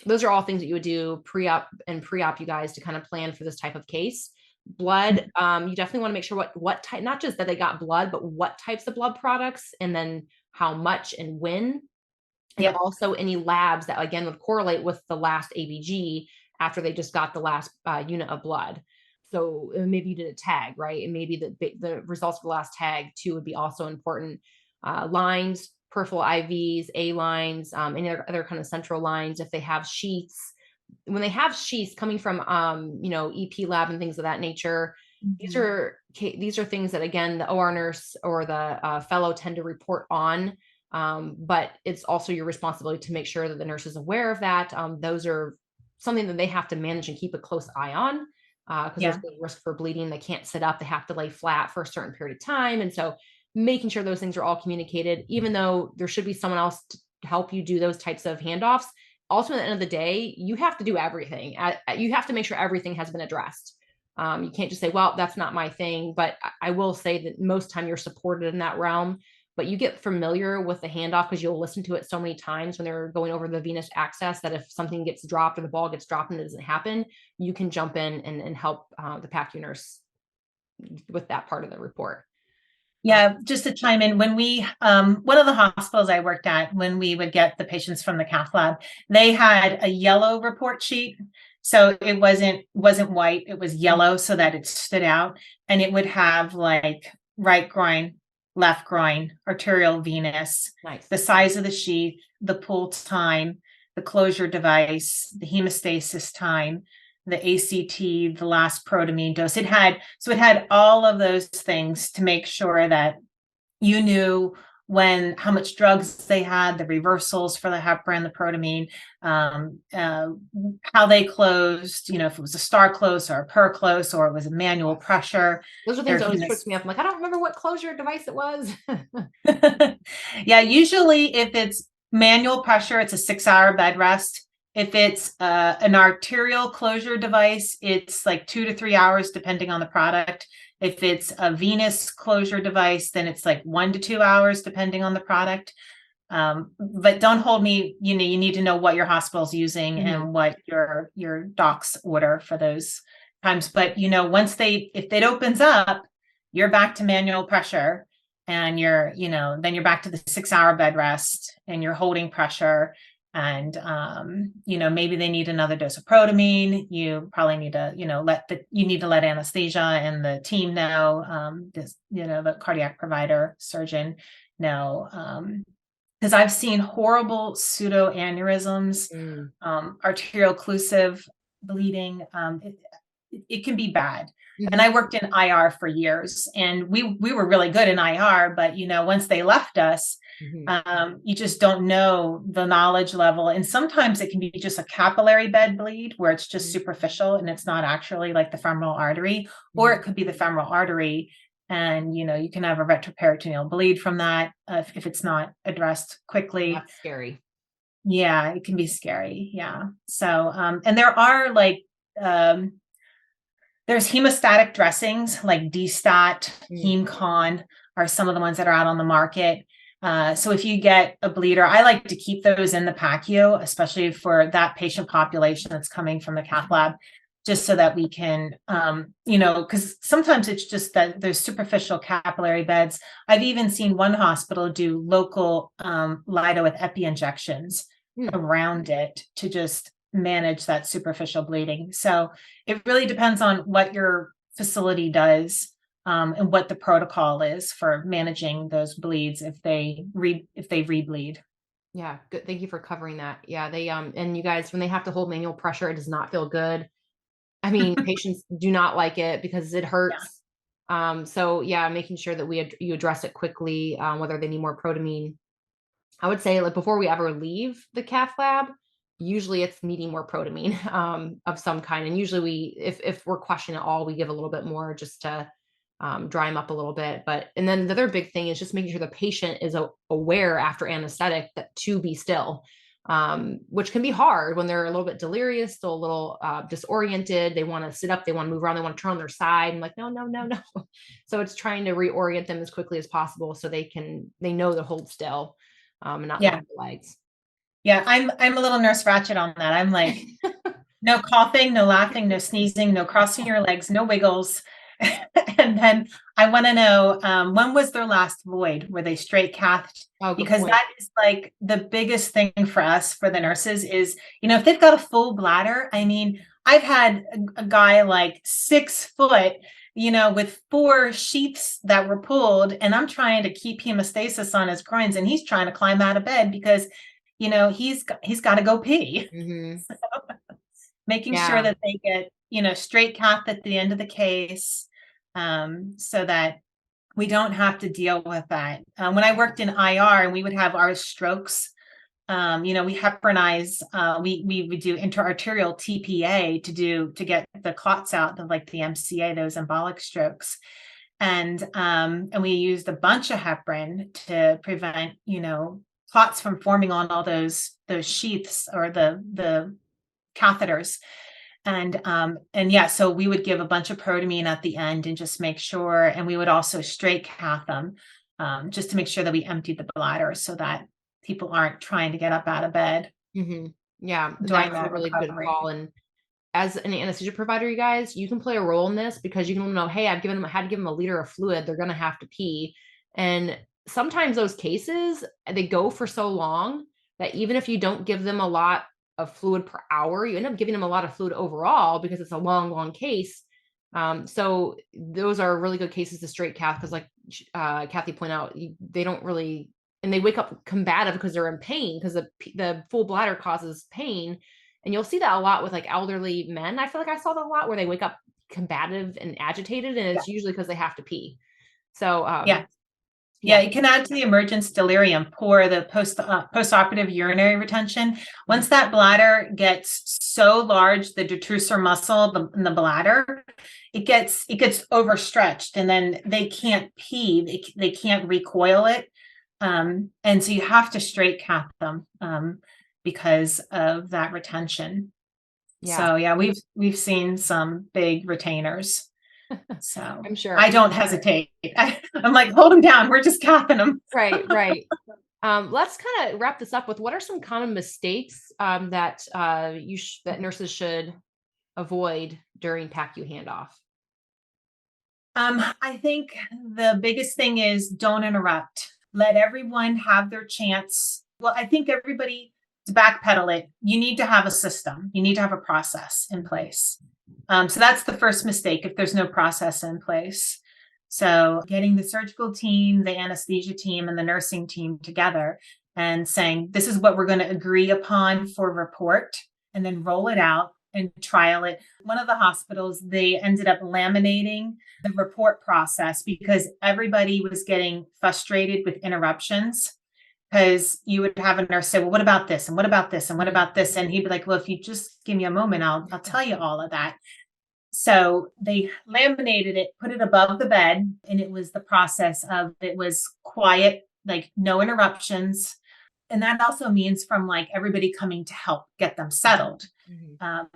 those are all things that you would do pre-op and pre-op, you guys, to kind of plan for this type of case. Blood, you definitely want to make sure what type, not just that they got blood, but what types of blood products, and then how much and when. And Yep. also any labs that again would correlate with the last ABG after they just got the last unit of blood. So maybe you did a tag, right? And maybe the results of the last tag too would be also important. Lines, peripheral IVs, A lines, any other kind of central lines. If they have sheaths, when they have sheaths coming from, EP lab and things of that nature, these are things that again the OR nurse or the fellow tend to report on. But it's also your responsibility to make sure that the nurse is aware of that. Those are something that they have to manage and keep a close eye on, because there's a risk for bleeding. They can't sit up, they have to lay flat for a certain period of time. And so making sure those things are all communicated, even though there should be someone else to help you do those types of handoffs. Also, at the end of the day, you have to do everything. You have to make sure everything has been addressed. You can't just say, well, that's not my thing. But I will say that most time you're supported in that realm. But you get familiar with the handoff because you'll listen to it so many times when they're going over the venous access that if something gets dropped or the ball gets dropped and it doesn't happen, you can jump in and help the PACU nurse with that part of the report. Yeah, just to chime in, when we, one of the hospitals I worked at, when we would get the patients from the cath lab, they had a yellow report sheet. So it wasn't white, it was yellow so that it stood out. And it would have like right groin, left groin, arterial venous, Nice. the size of the sheath, the pull time, the closure device, the hemostasis time, the ACT, the last protamine dose. It had all of those things to make sure that you knew how much drugs they had, the reversals for the heparin, the protamine, how they closed, if it was a star close or a per close, or it was a manual pressure. Those are things that always trips me up. I'm like, I don't remember what closure device it was. Yeah, usually if it's manual pressure, it's a 6-hour bed rest. If it's an arterial closure device, it's like 2 to 3 hours, depending on the product. If it's a venous closure device, then it's like 1 to 2 hours, depending on the product. But don't hold me, you need to know what your hospital's using and what your docs order for those times. But, if it opens up, you're back to manual pressure, and then you're back to the 6-hour bed rest and you're holding pressure. And, maybe they need another dose of protamine. You probably need to, let anesthesia and the team know, the cardiac provider, surgeon know, because I've seen horrible pseudoaneurysms, arterial occlusive bleeding. It can be bad. And I worked in IR for years, and we were really good in IR, but once they left us, you just don't know the knowledge level. And sometimes it can be just a capillary bed bleed where it's just superficial and it's not actually like the femoral artery, or it could be the femoral artery. And, you can have a retroperitoneal bleed from that if it's not addressed quickly. That's scary. Yeah, it can be scary. Yeah. So, and there are there's hemostatic dressings like D-Stat, HemeCon are some of the ones that are out on the market. So if you get a bleeder, I like to keep those in the PACU, especially for that patient population that's coming from the cath lab, just so that we can, because sometimes it's just that there's superficial capillary beds. I've even seen one hospital do local lido with epi injections around it to just manage that superficial bleeding. So it really depends on what your facility does, and what the protocol is for managing those bleeds if they rebleed. Yeah, good. Thank you for covering that. Yeah, they and you guys, when they have to hold manual pressure, it does not feel good. I mean, patients do not like it because it hurts. So yeah, making sure that you address it quickly, whether they need more protamine. I would say, like, before we ever leave the cath lab, usually it's needing more protamine of some kind. And usually if we're questioning at all, we give a little bit more just to dry them up a little bit. And then the other big thing is just making sure the patient is aware after anesthetic that to be still, which can be hard when they're a little bit delirious, still a little disoriented. They want to sit up, they want to move around, they want to turn on their side. And like, no. So it's trying to reorient them as quickly as possible so they know to hold still and not move the legs. Yeah, I'm a little nurse ratchet on that. I'm like, no coughing, no laughing, no sneezing, no crossing your legs, no wiggles. And then I want to know, when was their last void? Were they straight cathed? Oh, good Because point. that is like the biggest thing for us, for the nurses, is, if they've got a full bladder. I mean, I've had a guy like 6 foot, with 4 sheaths that were pulled, and I'm trying to keep hemostasis on his groins, and he's trying to climb out of bed because, he's got to go pee. Hmm. Making sure Yeah. that they get, straight cath at the end of the case, so that we don't have to deal with that. When I worked in IR and we would have our strokes, we heparinize, we would do interarterial TPA to get the clots out of like the MCA, those embolic strokes. And we used a bunch of heparin to prevent, clots from forming on all those sheaths or the catheters. And yeah, so we would give a bunch of protamine at the end and just make sure, and we would also straight cath them, just to make sure that we emptied the bladder so that people aren't trying to get up out of bed Hmm. Yeah, during that's a that really good recovery. call. And as an anesthesia provider, you guys, you can play a role in this because you can know, hey, I had to give them a liter of fluid. They're going to have to pee. And sometimes those cases, they go for so long that even if you don't give them a lot of fluid per hour, you end up giving them a lot of fluid overall because it's a long, long case. So those are really good cases to straight cath because, like Cathy pointed out, they don't really, and they wake up combative because they're in pain because the full bladder causes pain. And you'll see that a lot with like elderly men. I feel like I saw that a lot where they wake up combative and agitated, and Yeah. it's usually because they have to pee. So Yeah. Yeah, yeah. it can add to the emergence delirium for the postoperative urinary retention. Once that bladder gets so large, the detrusor muscle in the bladder, it gets overstretched, and then they can't pee. They can't recoil it, and so you have to straight cath them, because of that retention. Yeah, So yeah, we've seen some big retainers. So I'm sure. I don't hesitate. I'm like, hold them down. We're just capping them. Right, right. Let's kind of wrap this up with what are some common mistakes that that nurses should avoid during PACU handoff? I think the biggest thing is don't interrupt. Let everyone have their chance. Well, I think everybody, to backpedal it, you need to have a system. You need to have a process in place. So that's the first mistake if there's no process in place. So getting the surgical team, the anesthesia team, and the nursing team together and saying, this is what we're going to agree upon for report, and then roll it out and trial it. One of the hospitals, they ended up laminating the report process because everybody was getting frustrated with interruptions, because you would have a nurse say, well, what about this? And what about this? And what about this? And he'd be like, well, if you just give me a moment, I'll tell you all of that. So they laminated it, put it above the bed, and it was the process of, it was quiet, like no interruptions. And that also means from like everybody coming to help get them settled. Mhm.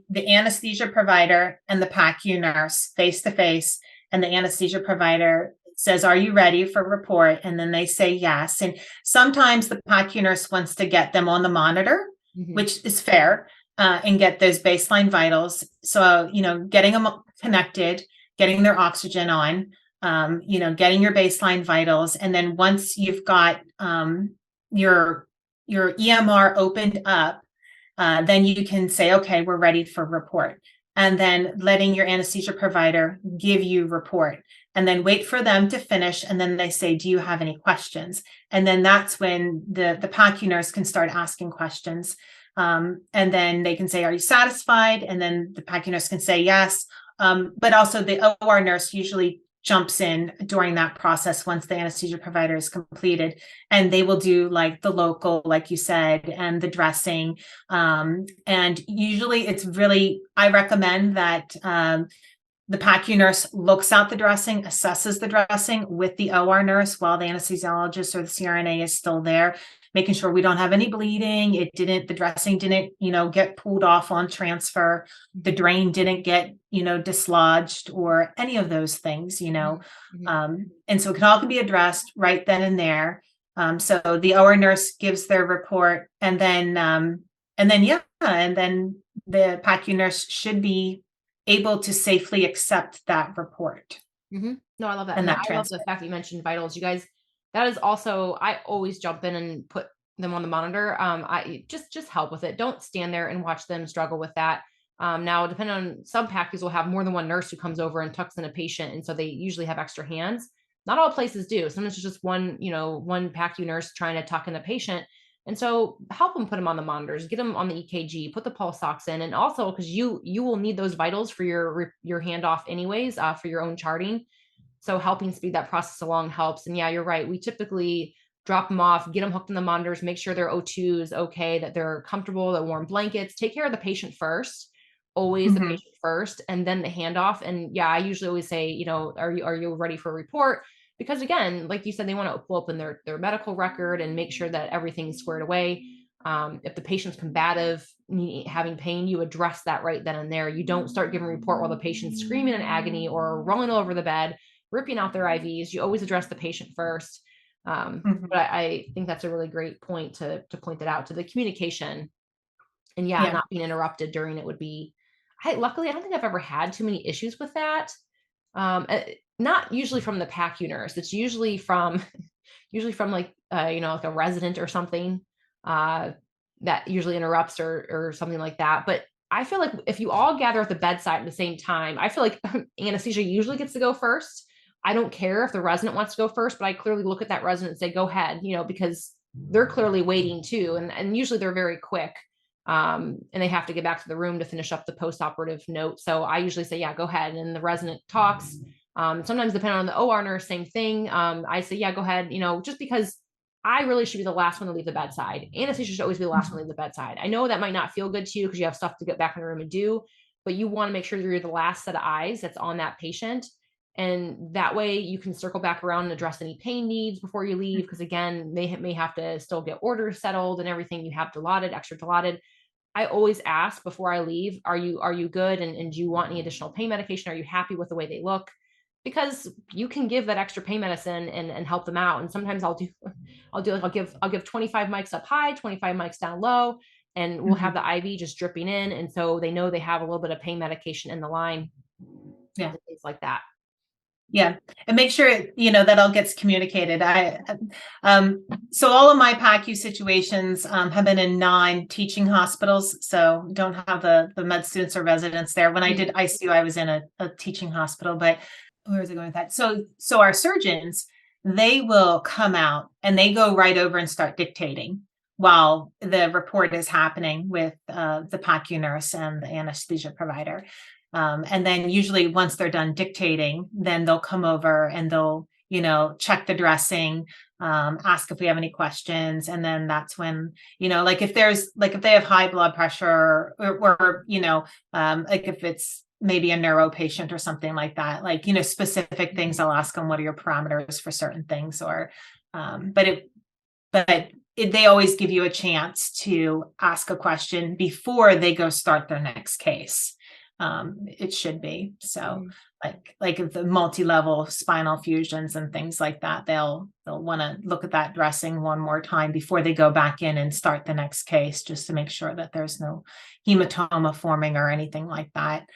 The anesthesia provider and the PACU nurse face to face, and the anesthesia provider says, are you ready for report? And then they say yes. And sometimes the PACU nurse wants to get them on the monitor, Mhm. which is fair, and get those baseline vitals. So, getting them connected, getting their oxygen on, getting your baseline vitals. And then once you've got your EMR opened up, then you can say, okay, we're ready for report. And then letting your anesthesia provider give you report, and then wait for them to finish. And then they say, do you have any questions? And then that's when the PACU nurse can start asking questions. And then they can say, are you satisfied? And then the PACU nurse can say yes. But also the OR nurse usually jumps in during that process once the anesthesia provider is completed, and they will do like the local, like you said, and the dressing. And usually it's really, I recommend that the PACU nurse looks at the dressing, assesses the dressing with the OR nurse while the anesthesiologist or the CRNA is still there, making sure we don't have any bleeding. The dressing didn't, get pulled off on transfer. The drain didn't get, dislodged or any of those things, Mhm. and so it can all be addressed right then and there. So the OR nurse gives their report, and then the PACU nurse should be able to safely accept that report. No, I love that. And And that I love the transcript. fact that you mentioned vitals. You guys, that is also, I always jump in and put them on the monitor. I just help with it. Don't stand there and watch them struggle with that. Now, depending on, some PACUs will have more than one nurse who comes over and tucks in a patient, and so they usually have extra hands. Not all places do. Sometimes it's just one, one PACU nurse trying to tuck in a patient. And so help them put them on the monitors, get them on the EKG, put the pulse ox in, and also because you will need those vitals for your handoff anyways, for your own charting. So helping speed that process along helps. And yeah, you're right. We typically drop them off, get them hooked in the monitors, make sure their O2 is okay, that they're comfortable, that warm blankets, take care of the patient first, always the patient first, and then the handoff. And yeah, I usually always say, are you ready for a report? Because again, like you said, they want to pull up in their medical record and make sure that everything's squared away. If the patient's combative, having pain, you address that right then and there. You don't start giving a report while the patient's screaming in agony or rolling over the bed, ripping out their IVs. You always address the patient first. But I think that's a really great point to point that out, to the communication. And yeah, not being interrupted during it would be, luckily, I don't think I've ever had too many issues with that. Not usually from the PACU nurse. It's usually from like, like a resident or something, that usually interrupts or something like that. But I feel like if you all gather at the bedside at the same time, I feel like anesthesia usually gets to go first. I don't care if the resident wants to go first, but I clearly look at that resident and say, go ahead, because they're clearly waiting too. And usually they're very quick. And they have to get back to the room to finish up the post-operative note. So I usually say, yeah, go ahead. And the resident talks. Sometimes depending on the OR nurse, same thing. I say, yeah, go ahead, just because I really should be the last one to leave the bedside. Anesthesia should always be the last one to leave the bedside. I know that might not feel good to you because you have stuff to get back in the room and do, but you want to make sure you're the last set of eyes that's on that patient. And that way you can circle back around and address any pain needs before you leave. Because again, they may have to still get orders settled and everything you have extra dilaudid. I always ask before I leave, are you good? And do you want any additional pain medication? Are you happy with the way they look? Because you can give that extra pain medicine and help them out. And sometimes I'll give 25 mics up high, 25 mics down low, and we'll have the IV just dripping in. And so they know they have a little bit of pain medication in the line. Yeah. Things like that. Yeah. And make sure, that all gets communicated. So all of my PACU situations have been in non-teaching hospitals. So don't have the med students or residents there. When I did ICU, I was in a teaching hospital, but where was I going with that? So our surgeons, they will come out and they go right over and start dictating while the report is happening with the PACU nurse and the anesthesia provider. And then usually once they're done dictating, then they'll come over and they'll, check the dressing, ask if we have any questions. And then that's when, like if they have high blood pressure or like if it's maybe a neuro patient or something like that, like, specific things, I'll ask them, what are your parameters for certain things? Or, they always give you a chance to ask a question before they go start their next case. It should be. So like if the multi-level spinal fusions and things like that, they'll want to look at that dressing one more time before they go back in and start the next case, just to make sure that there's no hematoma forming or anything like that.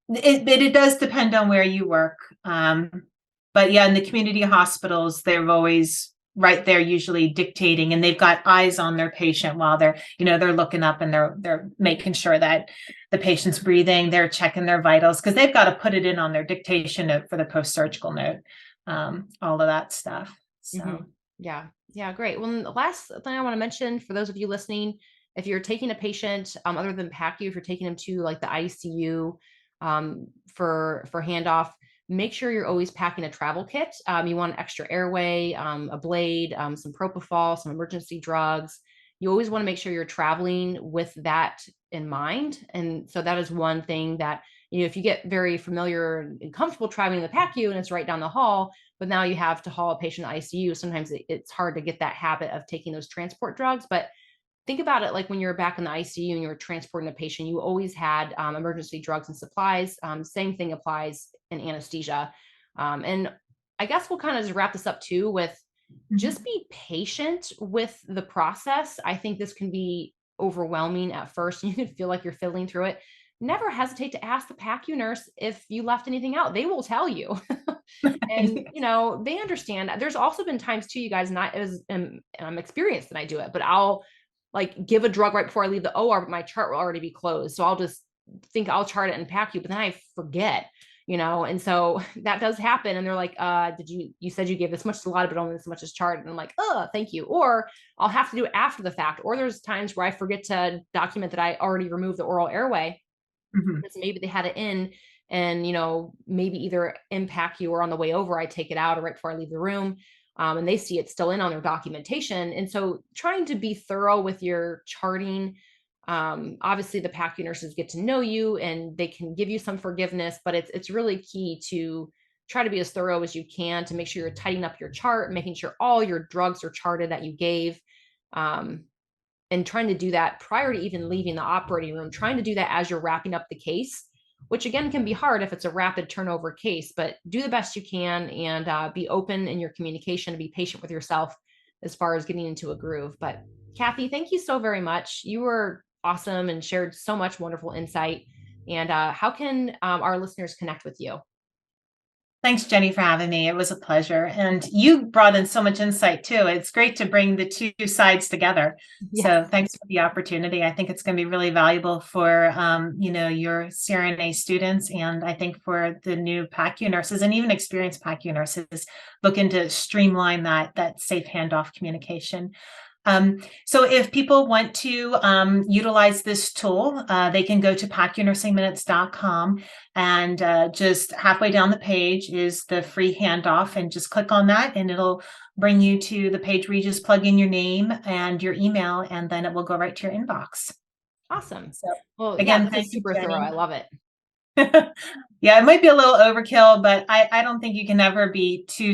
It does depend on where you work. But yeah, in the community hospitals, they're always right there, usually dictating, and they've got eyes on their patient while they're looking up and they're making sure that the patient's breathing, they're checking their vitals, because they've got to put it in on their dictation note for the post-surgical note, all of that stuff. So yeah, great. Well, the last thing I want to mention for those of you listening, if you're taking a patient, other than PACU, if you're taking them to like the ICU for handoff, make sure you're always packing a travel kit. You want an extra airway, a blade, some propofol, some emergency drugs. You always want to make sure you're traveling with that in mind. And so that is one thing that, if you get very familiar and comfortable traveling in the PACU and it's right down the hall, but now you have to haul a patient to ICU, sometimes it's hard to get that habit of taking those transport drugs. But think about it like when you're back in the ICU and you're transporting a patient, you always had emergency drugs and supplies. Same thing applies in anesthesia. And I guess we'll kind of just wrap this up too with, Just be patient with the process. I think this can be overwhelming at first. You can feel like you're fiddling through it. Never hesitate to ask the PACU nurse if you left anything out. They will tell you. And, they understand. There's also been times too, you guys, and I'm experienced and I do it, but I'll like give a drug right before I leave the OR, but my chart will already be closed. So I'll just think I'll chart it and PACU, but then I forget. And so that does happen. And they're like, you said you gave this much allotted, but only this much is charted. And I'm like, oh, thank you. Or I'll have to do it after the fact. Or there's times where I forget to document that I already removed the oral airway. Because maybe they had it in and, maybe either in PACU or on the way over, I take it out or right before I leave the room. And they see it still in on their documentation. And so trying to be thorough with your charting. Obviously the PACU nurses get to know you and they can give you some forgiveness, but it's really key to try to be as thorough as you can to make sure you're tidying up your chart, making sure all your drugs are charted that you gave, and trying to do that prior to even leaving the operating room, trying to do that as you're wrapping up the case, which again can be hard if it's a rapid turnover case, but do the best you can and be open in your communication and be patient with yourself as far as getting into a groove. But Cathy, thank you so very much. You were awesome and shared so much wonderful insight. And how can our listeners connect with you? Thanks, Jenny, for having me. It was a pleasure. And you brought in so much insight too. It's great to bring the two sides together. Yes. So thanks for the opportunity. I think it's going to be really valuable for, your CRNA students. And I think for the new PACU nurses and even experienced PACU nurses looking to streamline that safe handoff communication. So if people want to utilize this tool, they can go to PACUNursingMinutes.com and just halfway down the page is the free handoff, and just click on that and it'll bring you to the page where you just plug in your name and your email, and then it will go right to your inbox. Awesome. So well, again, this is super thorough. I love it. Yeah, it might be a little overkill, but I don't think you can ever be too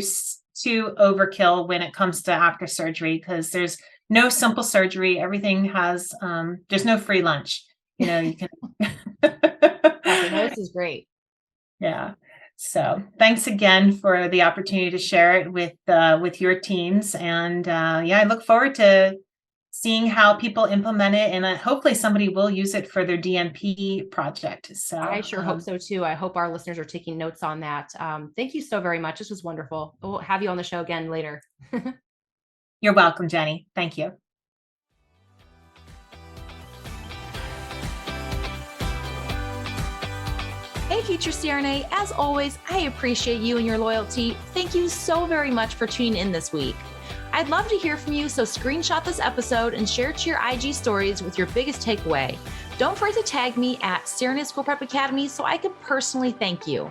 overkill when it comes to after surgery, because there's no simple surgery. Everything has, there's no free lunch. You can. This is great. Yeah. So thanks again for the opportunity to share it with your teams. And I look forward to seeing how people implement it, and hopefully somebody will use it for their DNP project. So I sure hope so too. I hope our listeners are taking notes on that. Thank you so very much. This was wonderful. We'll have you on the show again later. You're welcome, Jenny. Thank you. Hey, future CRNA, as always, I appreciate you and your loyalty. Thank you so very much for tuning in this week. I'd love to hear from you, so screenshot this episode and share it to your IG stories with your biggest takeaway. Don't forget to tag me at CRNA School Prep Academy so I can personally thank you.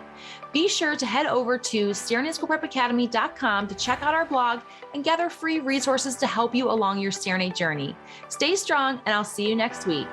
Be sure to head over to CRNASchoolPrepAcademy.com to check out our blog and gather free resources to help you along your CRNA journey. Stay strong, and I'll see you next week.